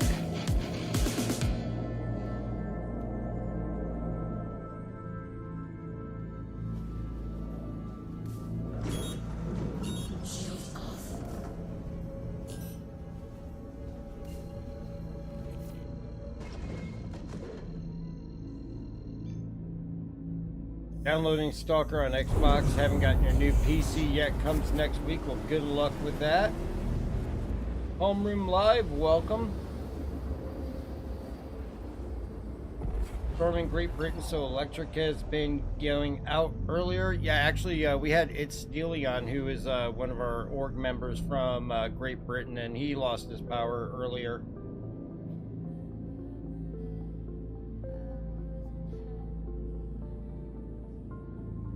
Downloading Stalker on Xbox. Haven't gotten your new PC yet. Comes next week. Well, good luck with that. Homeroom Live, welcome. Storming Great Britain, so Electric has been going out earlier. Yeah, actually, we had It's Steely on, who is one of our org members from Great Britain, and he lost his power earlier.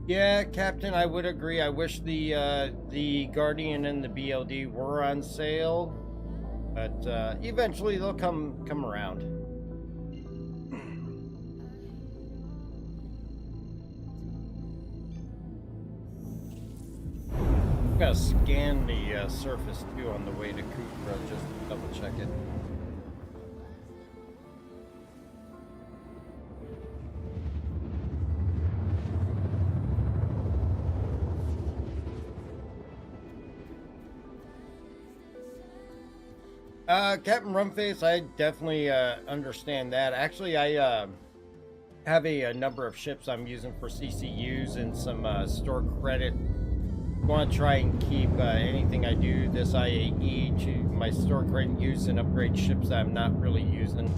Yeah, Captain, I would agree. I wish the Guardian and the BLD were on sale, but eventually they'll come around. I'm gonna scan the surface too on the way to Kukra, just to double check it. Captain Rumface, I definitely understand that. Actually, I have a number of ships I'm using for CCUs and some store credit want to try and keep anything I do this IAE to my store current use and upgrade ships that I'm not really using.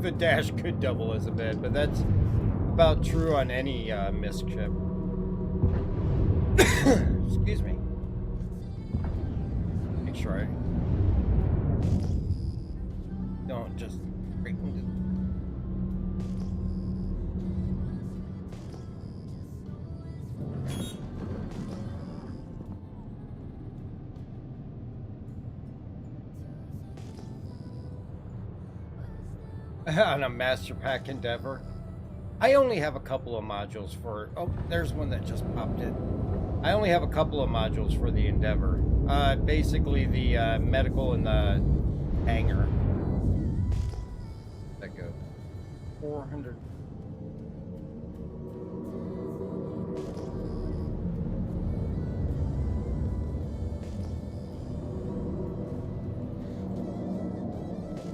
The dash could double as a bed, but that's about true on any MISC ship. Excuse me. Make sure I don't just break into. On a Master Pack Endeavor. I only have a couple of modules for... Oh, there's one that just popped in. I only have a couple of modules for the Endeavor. Basically the medical and the hangar. That go. 400.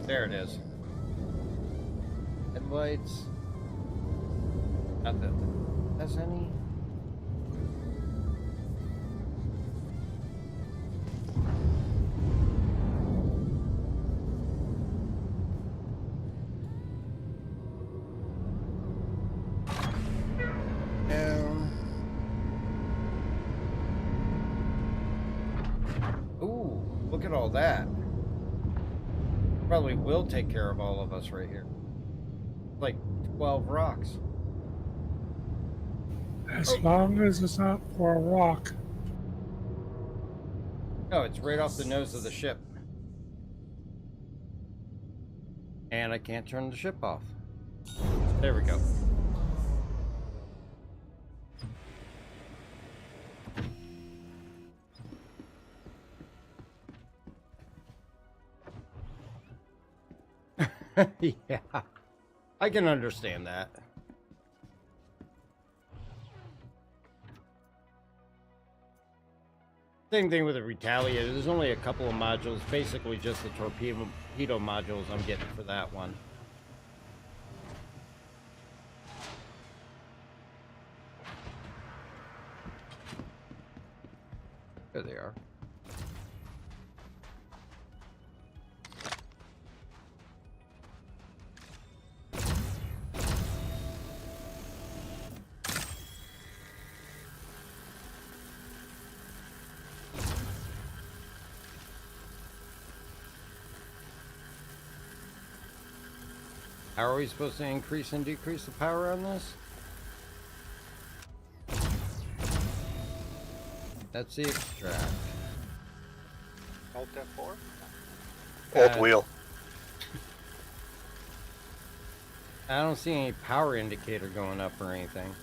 There it is. Headlights. Not that has any. Ooh, look at all that. Probably will take care of all of us right here. Like 12 rocks. As long as it's not for a rock. No, it's right off the nose of the ship. And I can't turn the ship off. There we go. Yeah, I can understand that. Same thing with the Retaliator. There's only a couple of modules, basically just the torpedo modules I'm getting for that one. There they are. How are we supposed to increase and decrease the power on this? That's the extract. Alt F4? Alt wheel. I don't see any power indicator going up or anything.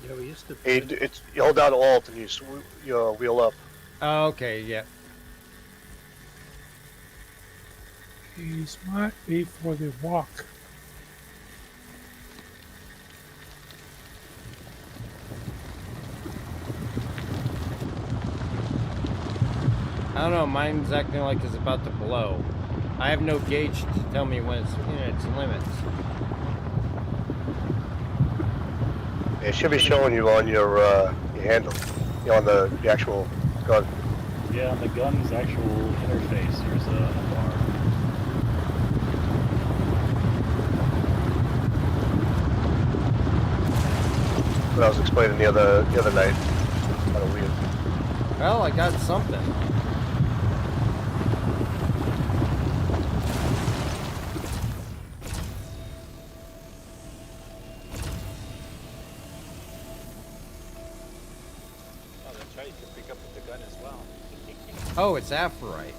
Yeah, we used to. It's you hold down Alt and you wheel up. Oh, okay, yeah. These might be for the walk. I don't know, mine's acting like it's about to blow. I have no gauge to tell me when it's in its limits. It should be showing you on your handle, on the actual gun. Yeah, on the gun's actual interface, there's a bar. What I was explaining the other night. Kind of weird. Well, I got something. Oh, that's right. You can pick up with the gun as well. Oh, it's Aphorite.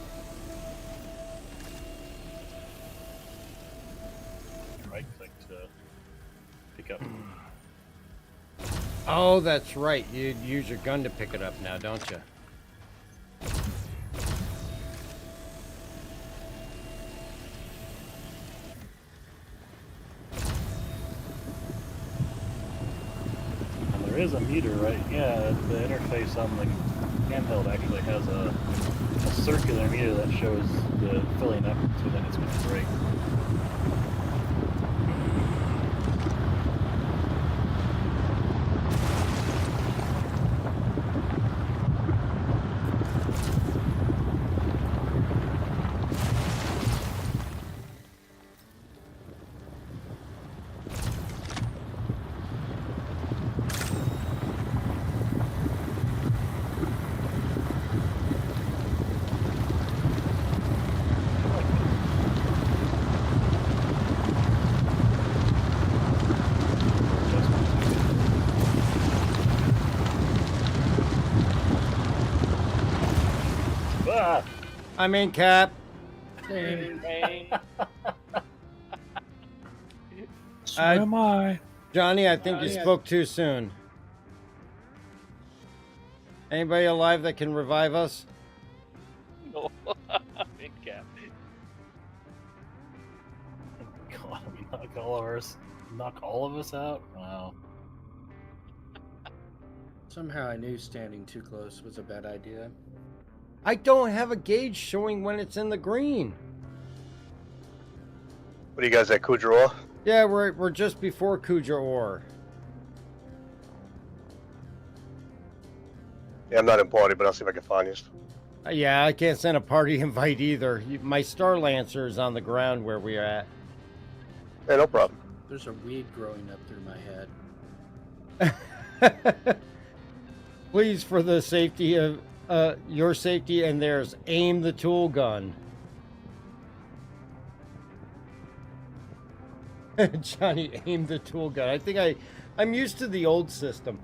Right click to pick up. Oh, that's right. You'd use your gun to pick it up now, don't you? And there is a meter, right? Yeah, the interface on the handheld actually has a circular meter that shows the filling up to when it's going to break. I'm in, Cap. So am I. Johnny, I think you spoke too soon. Anybody alive that can revive us? No. Big Cap. God, we knock all of us out? Wow. Somehow I knew standing too close was a bad idea. I don't have a gauge showing when it's in the green. What are you guys at, Kudroa? Yeah, we're just before Kuja-Or. Yeah, I'm not in party, but I'll see if I can find you. Yeah, I can't send a party invite either. My Starlancer is on the ground where we are at. Yeah, no problem. There's a weed growing up through my head. Please, for the safety of your safety and theirs, aim the tool gun. Johnny, aim the tool gun. I think I'm used to the old system.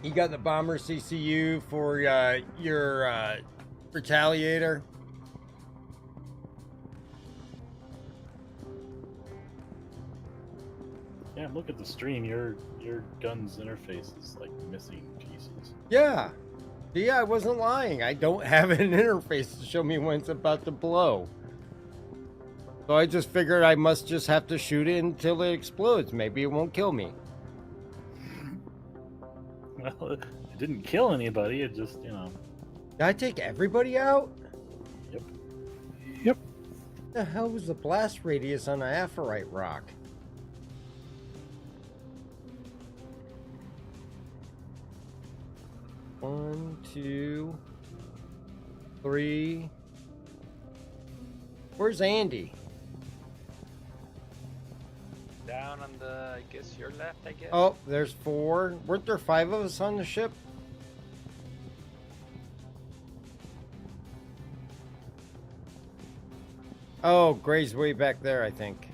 You got the bomber CCU for your retaliator. Yeah, look at the stream. Your gun's interface is like missing pieces. Yeah. Yeah, I wasn't lying. I don't have an interface to show me when it's about to blow. So I just figured I must just have to shoot it until it explodes. Maybe it won't kill me. Well, it didn't kill anybody. It just, you know. Did I take everybody out? Yep. Yep. What the hell was the blast radius on an aphrite rock? One, two, three. Where's Andy? Down on the, I guess, your left, I guess. Oh, there's 4. Weren't there 5 of us on the ship? Oh, Gray's way back there, I think.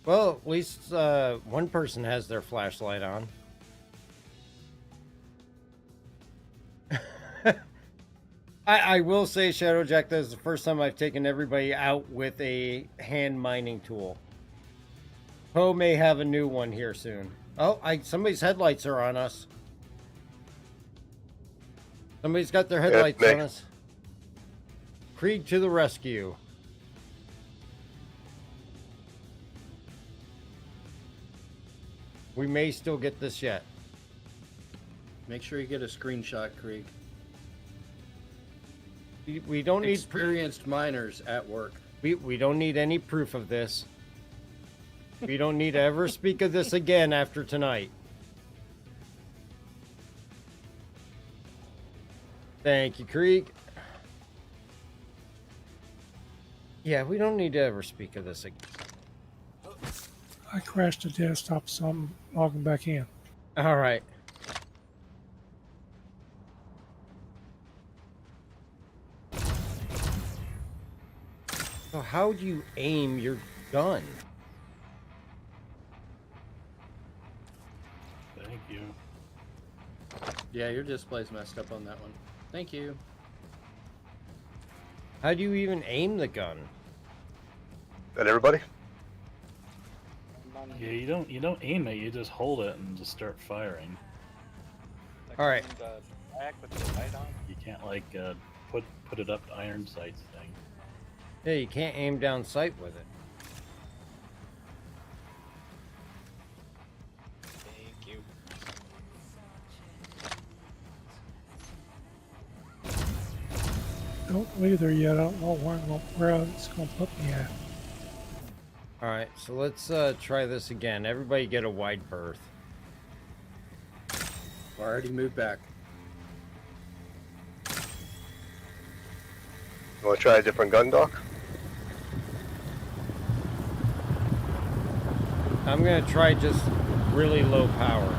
Well, at least one person has their flashlight on. I will say, Shadowjack, that is the first time I've taken everybody out with a hand mining tool. Poe may have a new one here soon. Oh, somebody's headlights are on us. Somebody's got their headlights on us. Krieg to the rescue. We may still get this yet. Make sure you get a screenshot, Krieg. We don't need experienced miners at work. We don't need any proof of this. We don't need to ever speak of this again after tonight. Thank you, Krieg. Yeah, we don't need to ever speak of this again. I crashed the desktop, so I'm logging back in. All right. So how do you aim your gun? Thank you. Yeah, your display's messed up on that one. Thank you. How do you even aim the gun? That everybody? Yeah, you don't aim it. You just hold it and just start firing. All right. Back with the light on. You can't like put it up to iron sights thing. Yeah, you can't aim down sight with it. Thank you. Don't leave there yet. I don't know where it's going to put me at. All right, so let's try this again. Everybody get a wide berth. Already moved back. You want to try a different gun, Doc? I'm gonna try just really low power.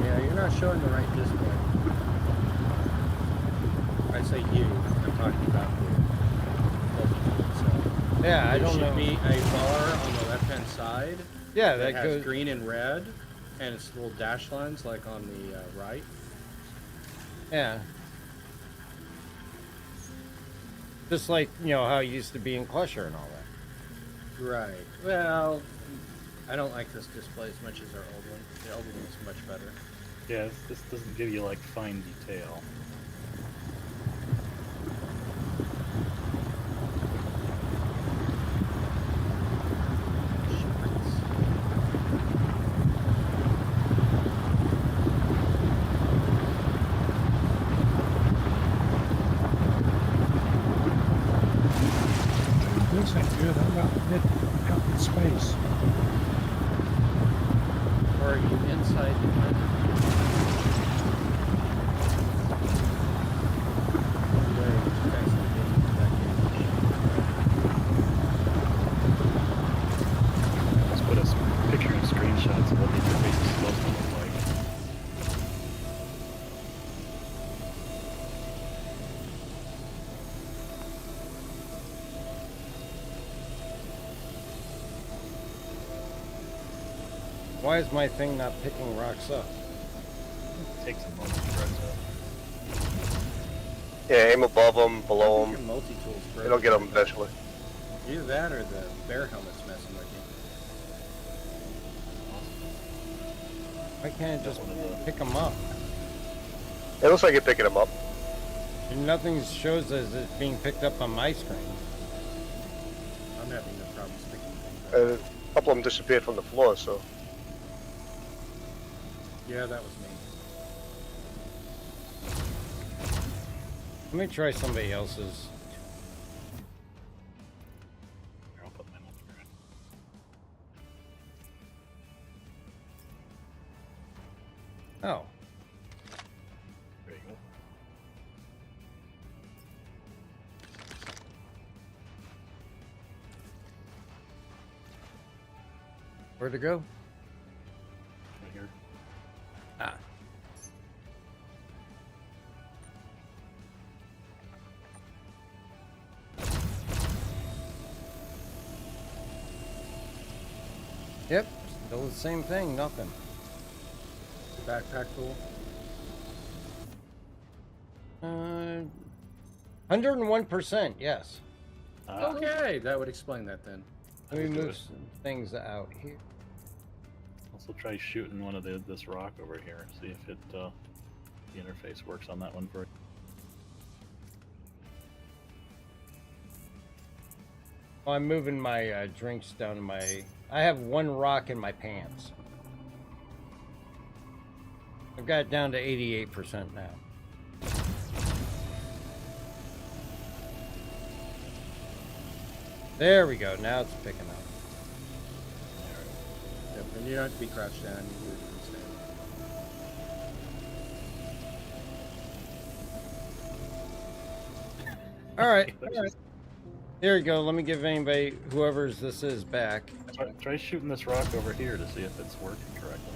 Yeah, you're not showing the right display. I say you. I'm talking about the multi-tool itself. Yeah, I don't know. There should be a bar on the left-hand side. Yeah, that that has goes green and red, and it's little dash lines like on the right. Yeah. Just like, you know, how it used to be in Clusher and all that. Right. Well, I don't like this display as much as our old one. The old one was much better. Yeah, this doesn't give you like fine detail. This ain't good. I'm about out in space. Or are you inside the gun? Let's put a picture and screenshots of what the interface is supposed to look like. Why is my thing not picking rocks up? It takes a moment to press up. Yeah, aim above them, below Your them. multi-tool's broken. It'll get them eventually. Either that or the bear helmet's messing with you. Why can't I just pick them up? It looks like you're picking them up. And nothing shows as it's being picked up on my screen. I'm having no problems picking things up. A couple of them disappeared from the floor, so. Yeah, that was me. Let me try somebody else's. Here, I'll put mine on the ground. Oh. There you go. Where'd it go? Right here. Ah. Yep, still the same thing, nothing. Backpack full. 101%, yes. Okay, that would explain that then. Let me move some things out here. Also try shooting one of this rock over here. See if it the interface works on that one for. Oh, I'm moving my drinks down to my... I have one rock in my pants. I've got it down to 88% now. There we go. Now it's picking up. Yep, and you don't have to be crouched down. You can do it from stand. All right. All right. There you go. Let me give anybody, whoever's this is, back. Try shooting this rock over here to see if it's working correctly.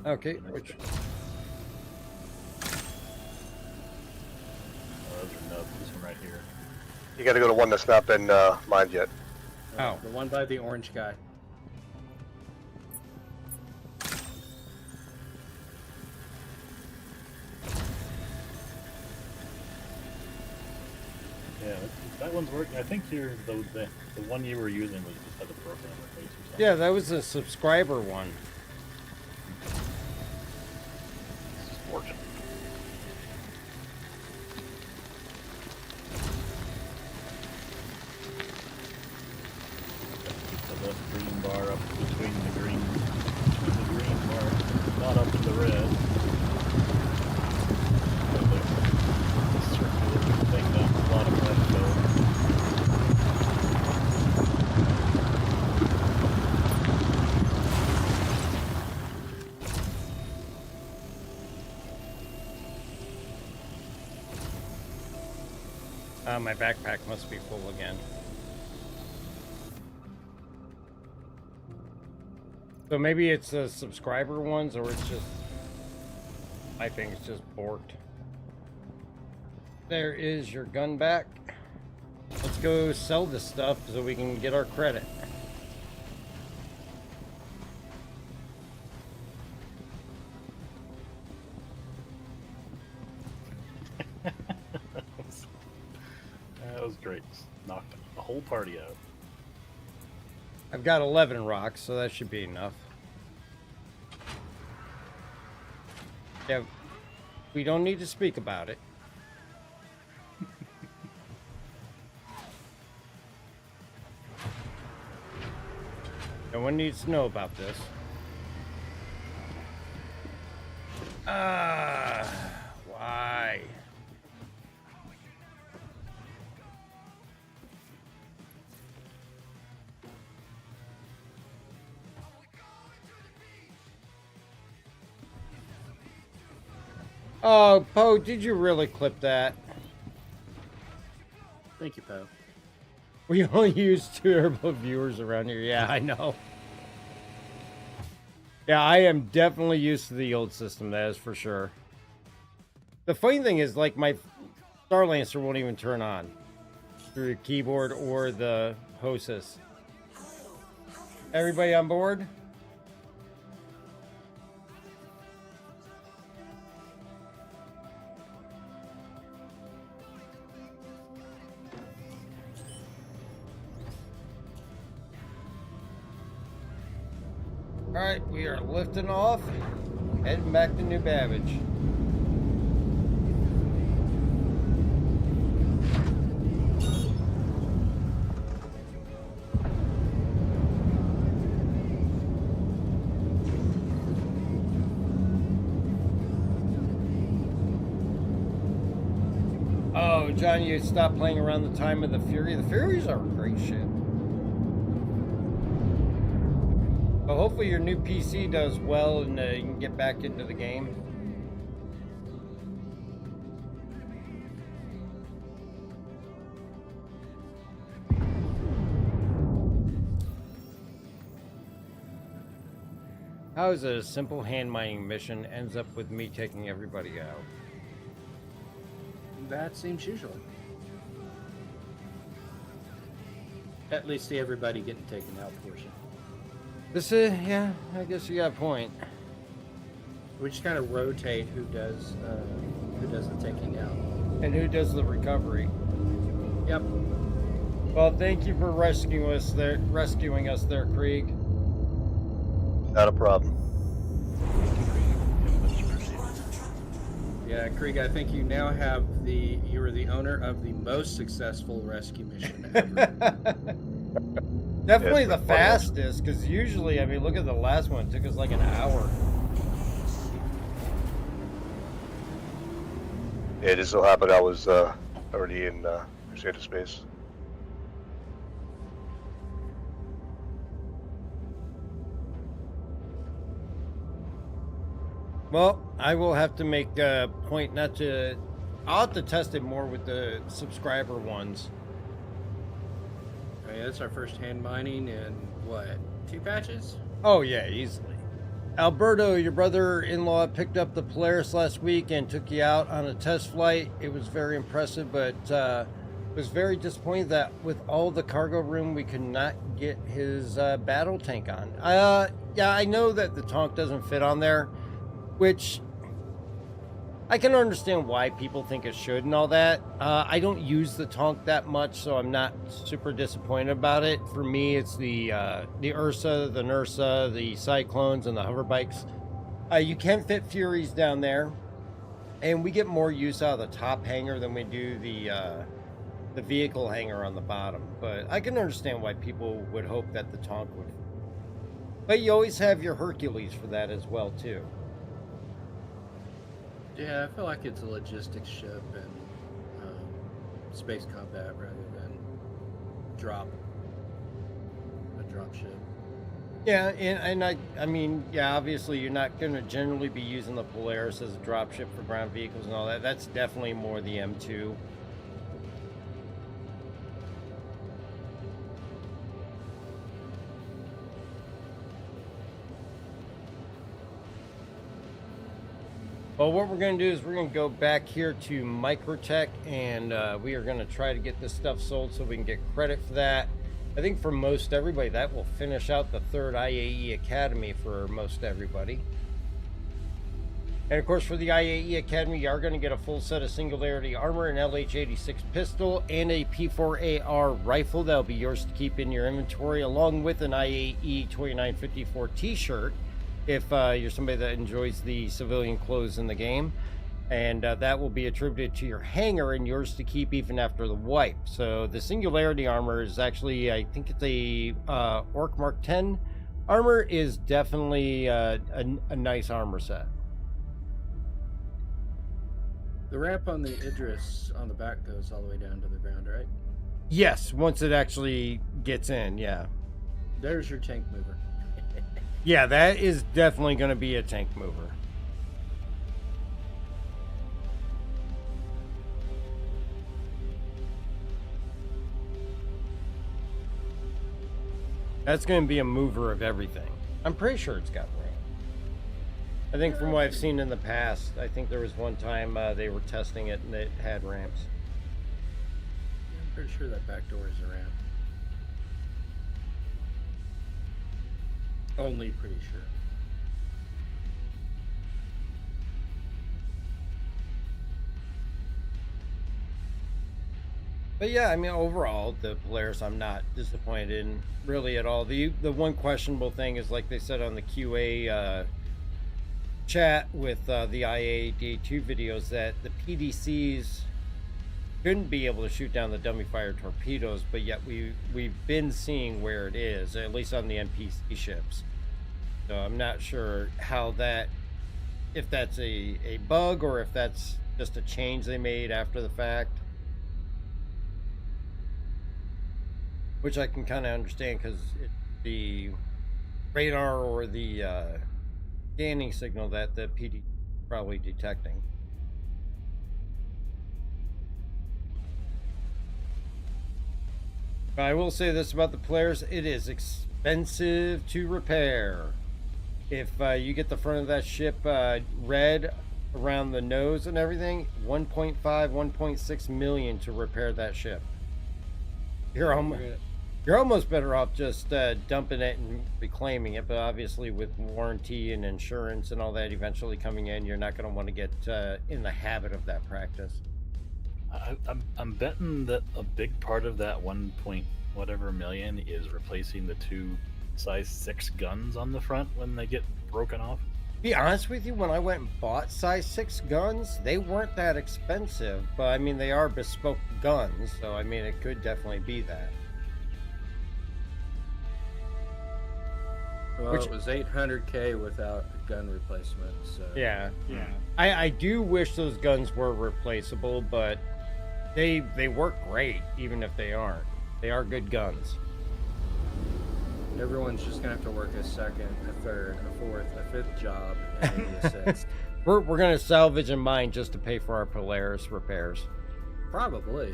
Okay. Which? Those are nuts. This one right here. You gotta go to one that's not been mined yet. Oh. The one by the orange guy. Yeah, that one's working. I think the one you were using was just had a broken interface or something. Yeah, that was a subscriber one. It's just working. My backpack must be full again. So maybe it's the subscriber ones, or it's just... I think it's just borked. There is your gun back. Let's go sell this stuff so we can get our credit. That was great. Knocked the whole party out. I've got 11 rocks, so that should be enough. Yeah, we don't need to speak about it. No one needs to know about this. Why? Oh, Poe, did you really clip that? Thank you, Poe. We only use 2 Turbo viewers around here. Yeah, I know. Yeah, I am definitely used to the old system, that is for sure. The funny thing is, like, my Starlancer won't even turn on through the keyboard or the hostess. Everybody on board? Alright, we are lifting off, heading back to New Babbage. Oh, John, you stopped playing around the time of the Fury. The Furies are a great ship. But hopefully your new PC does well and you can get back into the game. How is it a simple hand mining mission ends up with me taking everybody out? That seems usual. At least the everybody getting taken out portion. This is, yeah, I guess you got a point. We just kind of rotate who does the taking out. And who does the recovery. Yep. Well, thank you for rescuing us there, Krieg. Not a problem. Yeah, Krieg, I think you now have you are the owner of the most successful rescue mission ever. Definitely the fastest, because usually, I mean, look at the last one. It took us like an hour. Yeah, it just so happened I was already in Crusader space. Well, I will have to make a point not to... I'll have to test it more with the subscriber ones. Okay, that's our first hand mining in, what, 2 patches? Oh, yeah, easily. Alberto, your brother-in-law picked up the Polaris last week and took you out on a test flight. It was very impressive, but was very disappointed that with all the cargo room, we could not get his battle tank on. Yeah, I know that the tank doesn't fit on there, which I can understand why people think it should and all that. I don't use the tank that much, so I'm not super disappointed about it. For me, it's the Ursa, the Nursa, the Cyclones, and the hover bikes. You can fit Furies down there, and we get more use out of the top hangar than we do the vehicle hangar on the bottom. But I can understand why people would hope that the tank would. But you always have your Hercules for that as well, too. Yeah, I feel like it's a logistics ship and space combat rather than a drop ship. Yeah, and I mean, yeah, obviously you're not going to generally be using the Polaris as a drop ship for ground vehicles and all that. That's definitely more the M2. Well, what we're going to do is we're going to go back here to Microtech, and we are going to try to get this stuff sold so we can get credit for that. I think for most everybody, that will finish out the 3rd IAE Academy for most everybody. And of course, for the IAE Academy, you are going to get a full set of Singularity Armor, an LH-86 pistol, and a P4AR rifle that will be yours to keep in your inventory, along with an IAE 2954 t-shirt, if you're somebody that enjoys the civilian clothes in the game. And that will be attributed to your hangar and yours to keep even after the wipe. So the Singularity Armor is actually, I think it's a Orc Mark 10 armor, is definitely a nice armor set. The ramp on the Idris on the back goes all the way down to the ground, right? Yes, once it actually gets in, yeah. There's your tank mover. Yeah, that is definitely going to be a tank mover. That's going to be a mover of everything. I'm pretty sure it's got ramp. I think from what I've seen in the past, I think there was one time they were testing it and it had ramps. I'm pretty sure that back door is a ramp. Only pretty sure. But yeah, I mean, overall, the Polaris, I'm not disappointed in really at all. The one questionable thing is, like they said on the QA chat with the IAE Day 2 videos, that the PDCs shouldn't be able to shoot down the dummy fire torpedoes, but yet we've been seeing where it is, at least on the NPC ships. So I'm not sure how that, if that's a bug or if that's just a change they made after the fact. Which I can kind of understand, because the radar or the scanning signal that the PD is probably detecting. But I will say this about the Polaris: it is expensive to repair. If you get the front of that ship red around the nose and everything, 1.5, 1.6 million to repair that ship. You're almost better off just dumping it and reclaiming it, but obviously with warranty and insurance and all that eventually coming in, you're not going to want to get in the habit of that practice. I'm betting that a big part of that 1 point whatever million is replacing the 2 size 6 guns on the front when they get broken off. To be honest with you, when I went and bought size 6 guns, they weren't that expensive, but I mean, they are bespoke guns, so I mean, it could definitely be that. Well, it was 800K without gun replacement, so... Yeah. I do wish those guns were replaceable, but they work great, even if they aren't. They are good guns. Everyone's just gonna have to work a second, a third, a fourth, a fifth job, and maybe a sixth. We're gonna salvage and mine just to pay for our Polaris repairs. Probably.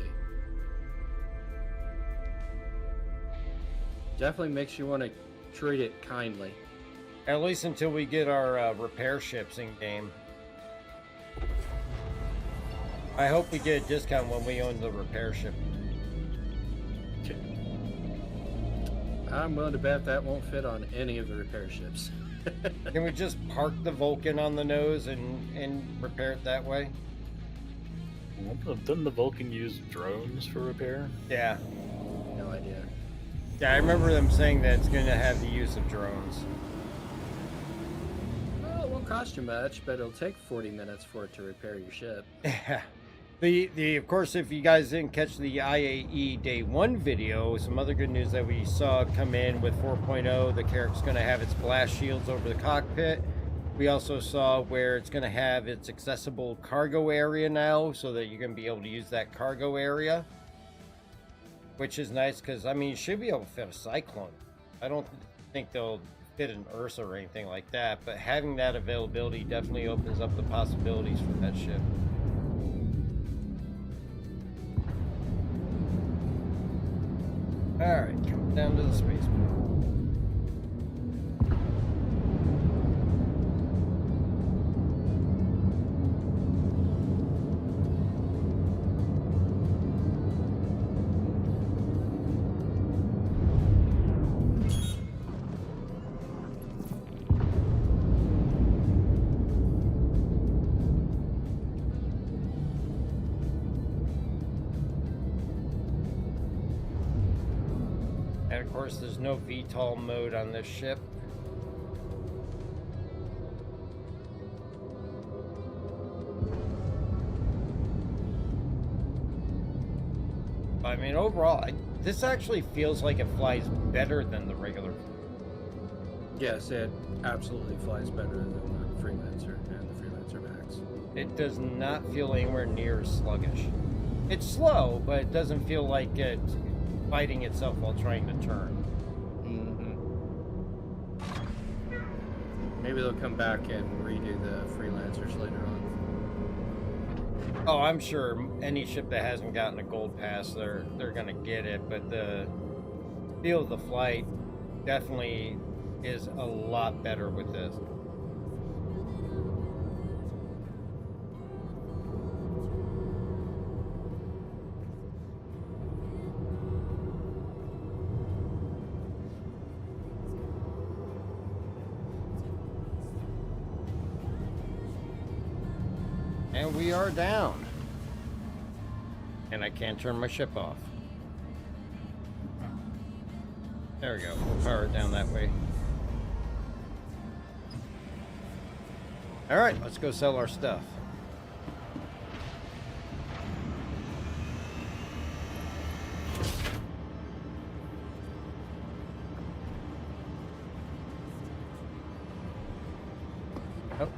Definitely makes you want to treat it kindly. At least until we get our repair ships in game. I hope we get a discount when we own the repair ship. I'm willing to bet that won't fit on any of the repair ships. Can we just park the Vulcan on the nose and repair it that way? Doesn't the Vulcan use drones for repair? Yeah. No idea. Yeah, I remember them saying that it's going to have the use of drones. Well, it won't cost you much, but it'll take 40 minutes for it to repair your ship. Yeah. Of course, if you guys didn't catch the IAE Day 1 video, some other good news that we saw come in with 4.0, the Carrack's going to have its blast shields over the cockpit. We also saw where it's going to have its accessible cargo area now, so that you're going to be able to use that cargo area. Which is nice, because, I mean, you should be able to fit a Cyclone. I don't think they'll fit an Ursa or anything like that, but having that availability definitely opens up the possibilities for that ship. Alright, come down to the spaceport. of course, there's no VTOL mode on this ship. I mean, overall, this actually feels like it flies better than the regular. Yes, it absolutely flies better than the Freelancer and the Freelancer Maxx. It does not feel anywhere near sluggish. It's slow, but it doesn't feel like it's fighting itself while trying to turn. Maybe they'll come back and redo the Freelancers later on. Oh, I'm sure any ship that hasn't gotten a gold pass, they're gonna get it. But the feel of the flight definitely is a lot better with this. And we are down. And I can't turn my ship off. There we go. We'll power it down that way. Alright, let's go sell our stuff. Oh.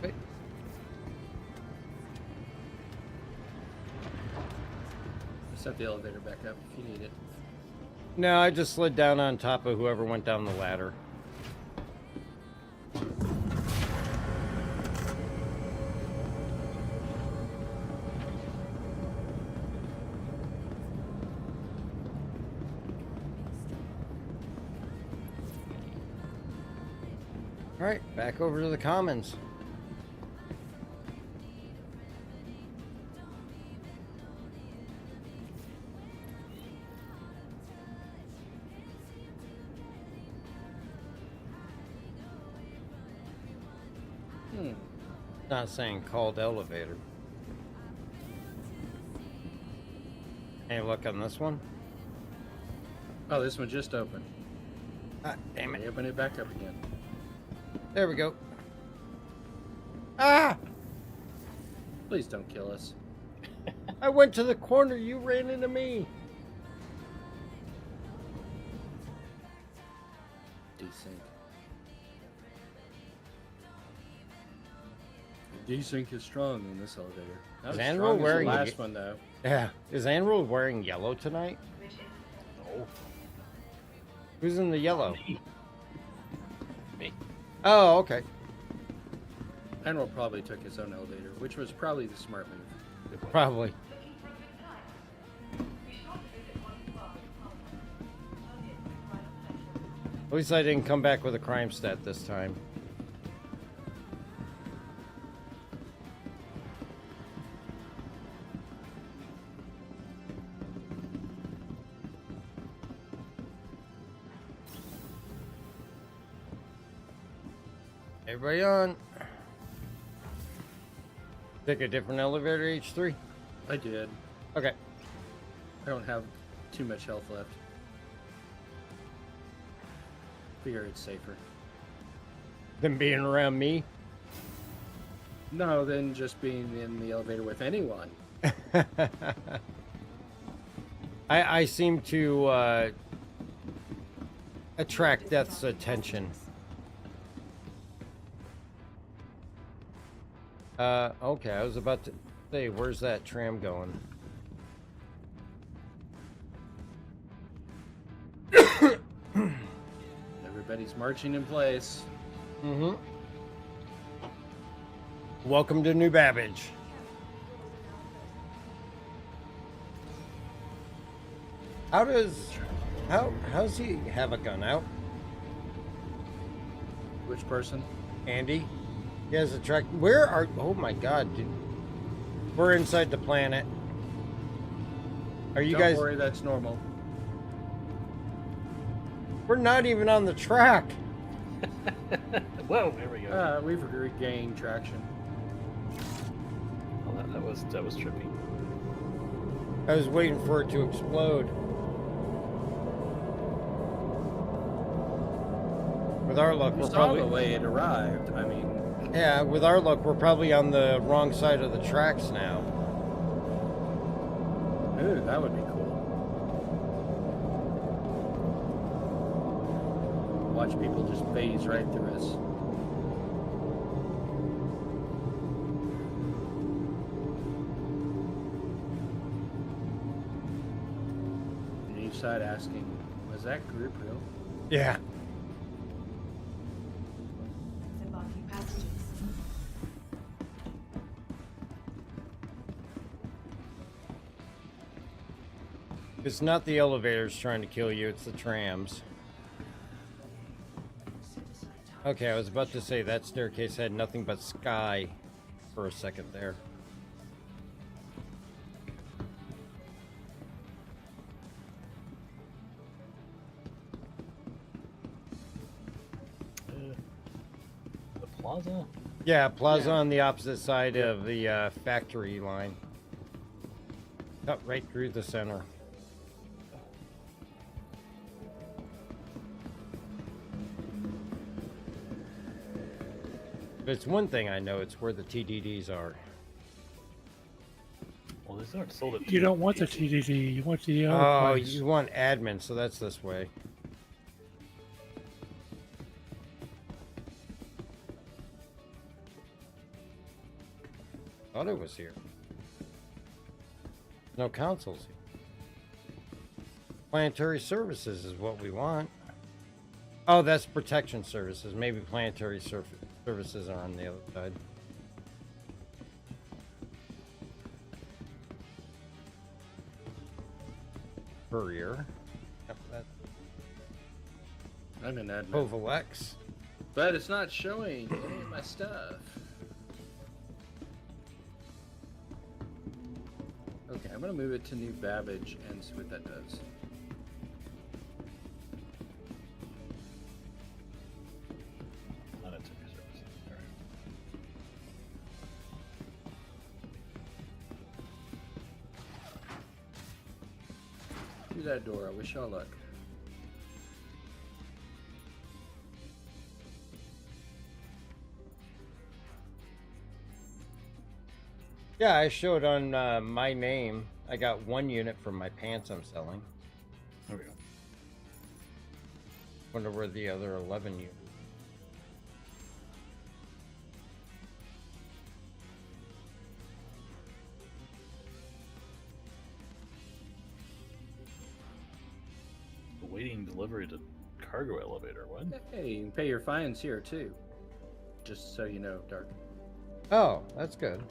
Wait. Set the elevator back up if you need it. No, I just slid down on top of whoever went down the ladder. All right, back over to the commons. Not saying called elevator. Any luck on this one? Oh, this one just opened. Ah, damn it. Open it back up again. There we go. Ah! Please don't kill us. I went to the corner, you ran into me. Desync. Desync is strong in this elevator. Not Is as Anril strong as wearing the last one though? Yeah. Is Anril wearing yellow tonight? No. Who's in the yellow? Me. Oh, okay. Anril probably took his own elevator, which was probably the smart move. Probably. At least I didn't come back with a crime stat this time. Everybody on. Pick a different elevator, H3? I did. Okay. I don't have too much health left. Figure it's safer. Than being around me? No, than just being in the elevator with anyone. I seem to attract Death's attention. Okay, I was about to say, where's that tram going? Everybody's marching in place. Mm-hmm. Welcome to New Babbage. How's he have a gun out? Which person? Andy? He has a track. Where are? Oh my God, dude! We're inside the planet. Are you guys? Don't worry, that's normal. We're not even on the track. Whoa, there we go. We've regained traction. Well, that was trippy. I was waiting for it to explode. With our luck, We we're saw probably... the way it arrived. I mean... Yeah, with our luck, we're probably on the wrong side of the tracks now. Ooh, that would be cool. Watch people just phase right through us. And each side asking, was that group real? Yeah. Disembarking passengers. It's not the elevators trying to kill you, it's the trams. Okay, I was about to say that staircase had nothing but sky for a second there. The plaza? Yeah, plaza on the opposite side of the factory line. Cut right through the center. But it's one thing I know, it's where the TDDs are. Well, these aren't sold at You don't want the TDD. You want the other Oh, place. you want admin, so that's this way. Thought it was here. No consoles here. Planetary services is what we want. Oh, that's protection services. Maybe planetary services are on the other side. Courier. Yep, that's I'm an admin. Oval X. But it's not showing any of my stuff. Okay, I'm gonna move it to New Babbage and see what that does. Planetary services. All right. Through that door, I wish y'all luck. Yeah, I showed on my name. I got 1 unit from my pants I'm selling. There we go. Wonder where the other 11 units. Awaiting delivery to cargo elevator. What? Hey, you can pay your fines here too. Just so you know, Dark. Oh, that's good.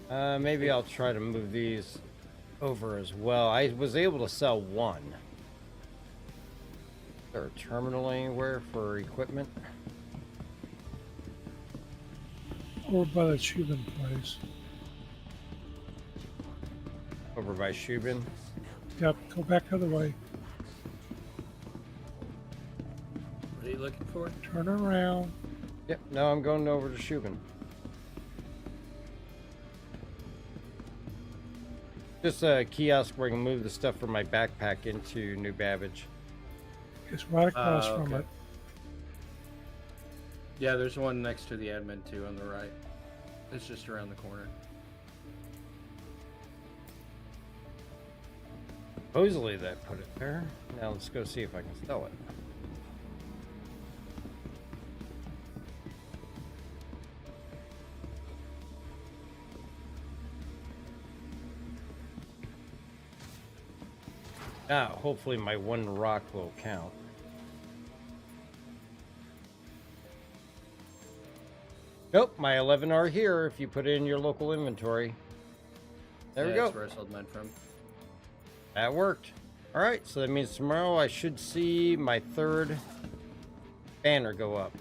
Maybe I'll try to move these over as well. I was able to sell 1. Is there a terminal anywhere for equipment? Over by the Cuban place. Over by Shubin? Yep, go back the other way. What are you looking for? Turn around. Yep, no, I'm going over to Shubin. Just a kiosk where I can move the stuff from my backpack into New Babbage. It's right across from okay. it. Yeah, there's one next to the admin too on the right. It's just around the corner. Supposedly that put it there. Now let's go see if I can sell it. Now, hopefully my 1 rock will count. Nope, my 11 are here if you put it in your local inventory. There we go. That's where I sold mine from. That worked. All right, so that means tomorrow I should see my 3rd banner go up.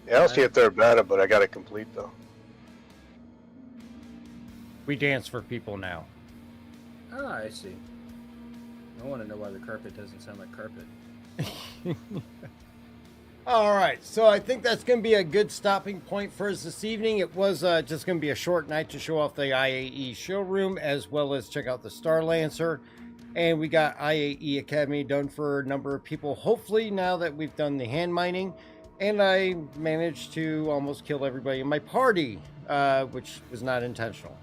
Yeah, I'll see if they're better, but I got it complete though. We dance for people now. Ah, I see. I want to know why the carpet doesn't sound like carpet. All right, so I think that's going to be a good stopping point for us this evening. It was just going to be a short night to show off the IAE showroom as well as check out the Starlancer. And we got IAE Academy done for a number of people, hopefully now that we've done the hand mining. And I managed to almost kill everybody in my party, which was not intentional.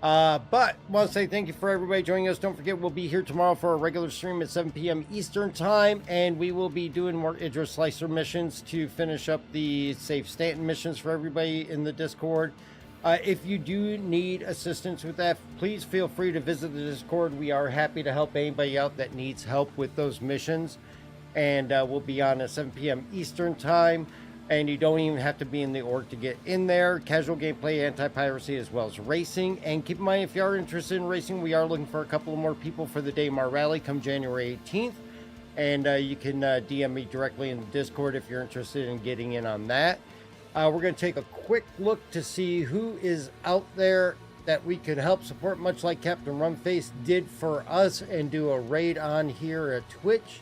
But want to say thank you for everybody joining us. Don't forget, we'll be here tomorrow for a regular stream at 7 p.m. Eastern time, and we will be doing more Idris Slicer missions to finish up the Safe Stanton missions for everybody in the Discord. If you do need assistance with that, please feel free to visit the Discord. We are happy to help anybody out that needs help with those missions, and we'll be on at 7 p.m. Eastern time. And you don't even have to be in the org to get in there. Casual gameplay, anti-piracy, as well as racing. And keep in mind, if you are interested in racing, we are looking for a couple more people for the Daymar Rally come January 18th. And you can DM me directly in the Discord if you're interested in getting in on that. We're going to take a quick look to see who is out there that we could help support, much like Captain Rumface did for us, and do a raid on here at Twitch.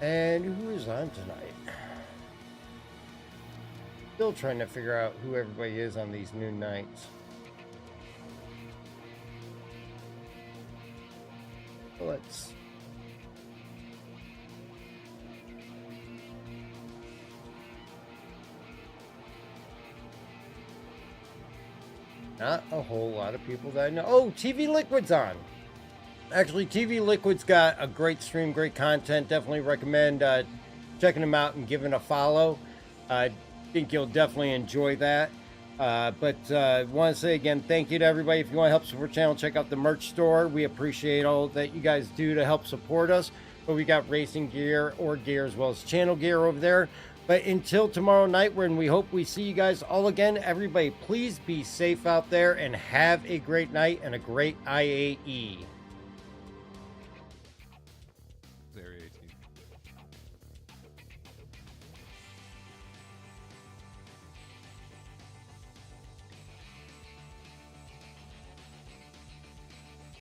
And who is on tonight? Still trying to figure out who everybody is on these new nights. Let's... Not a whole lot of people that I know. Oh, TV Liquid's on. Actually, TV Liquid's got a great stream, great content. Definitely recommend checking them out and giving a follow. I think you'll definitely enjoy that. But want to say again, thank you to everybody. If you want to help support the channel, check out the merch store. We appreciate all that you guys do to help support us. But we got racing gear or gear as well as channel gear over there. But until tomorrow night, when we hope we see you guys all again, everybody please be safe out there and have a great night and a great IAE.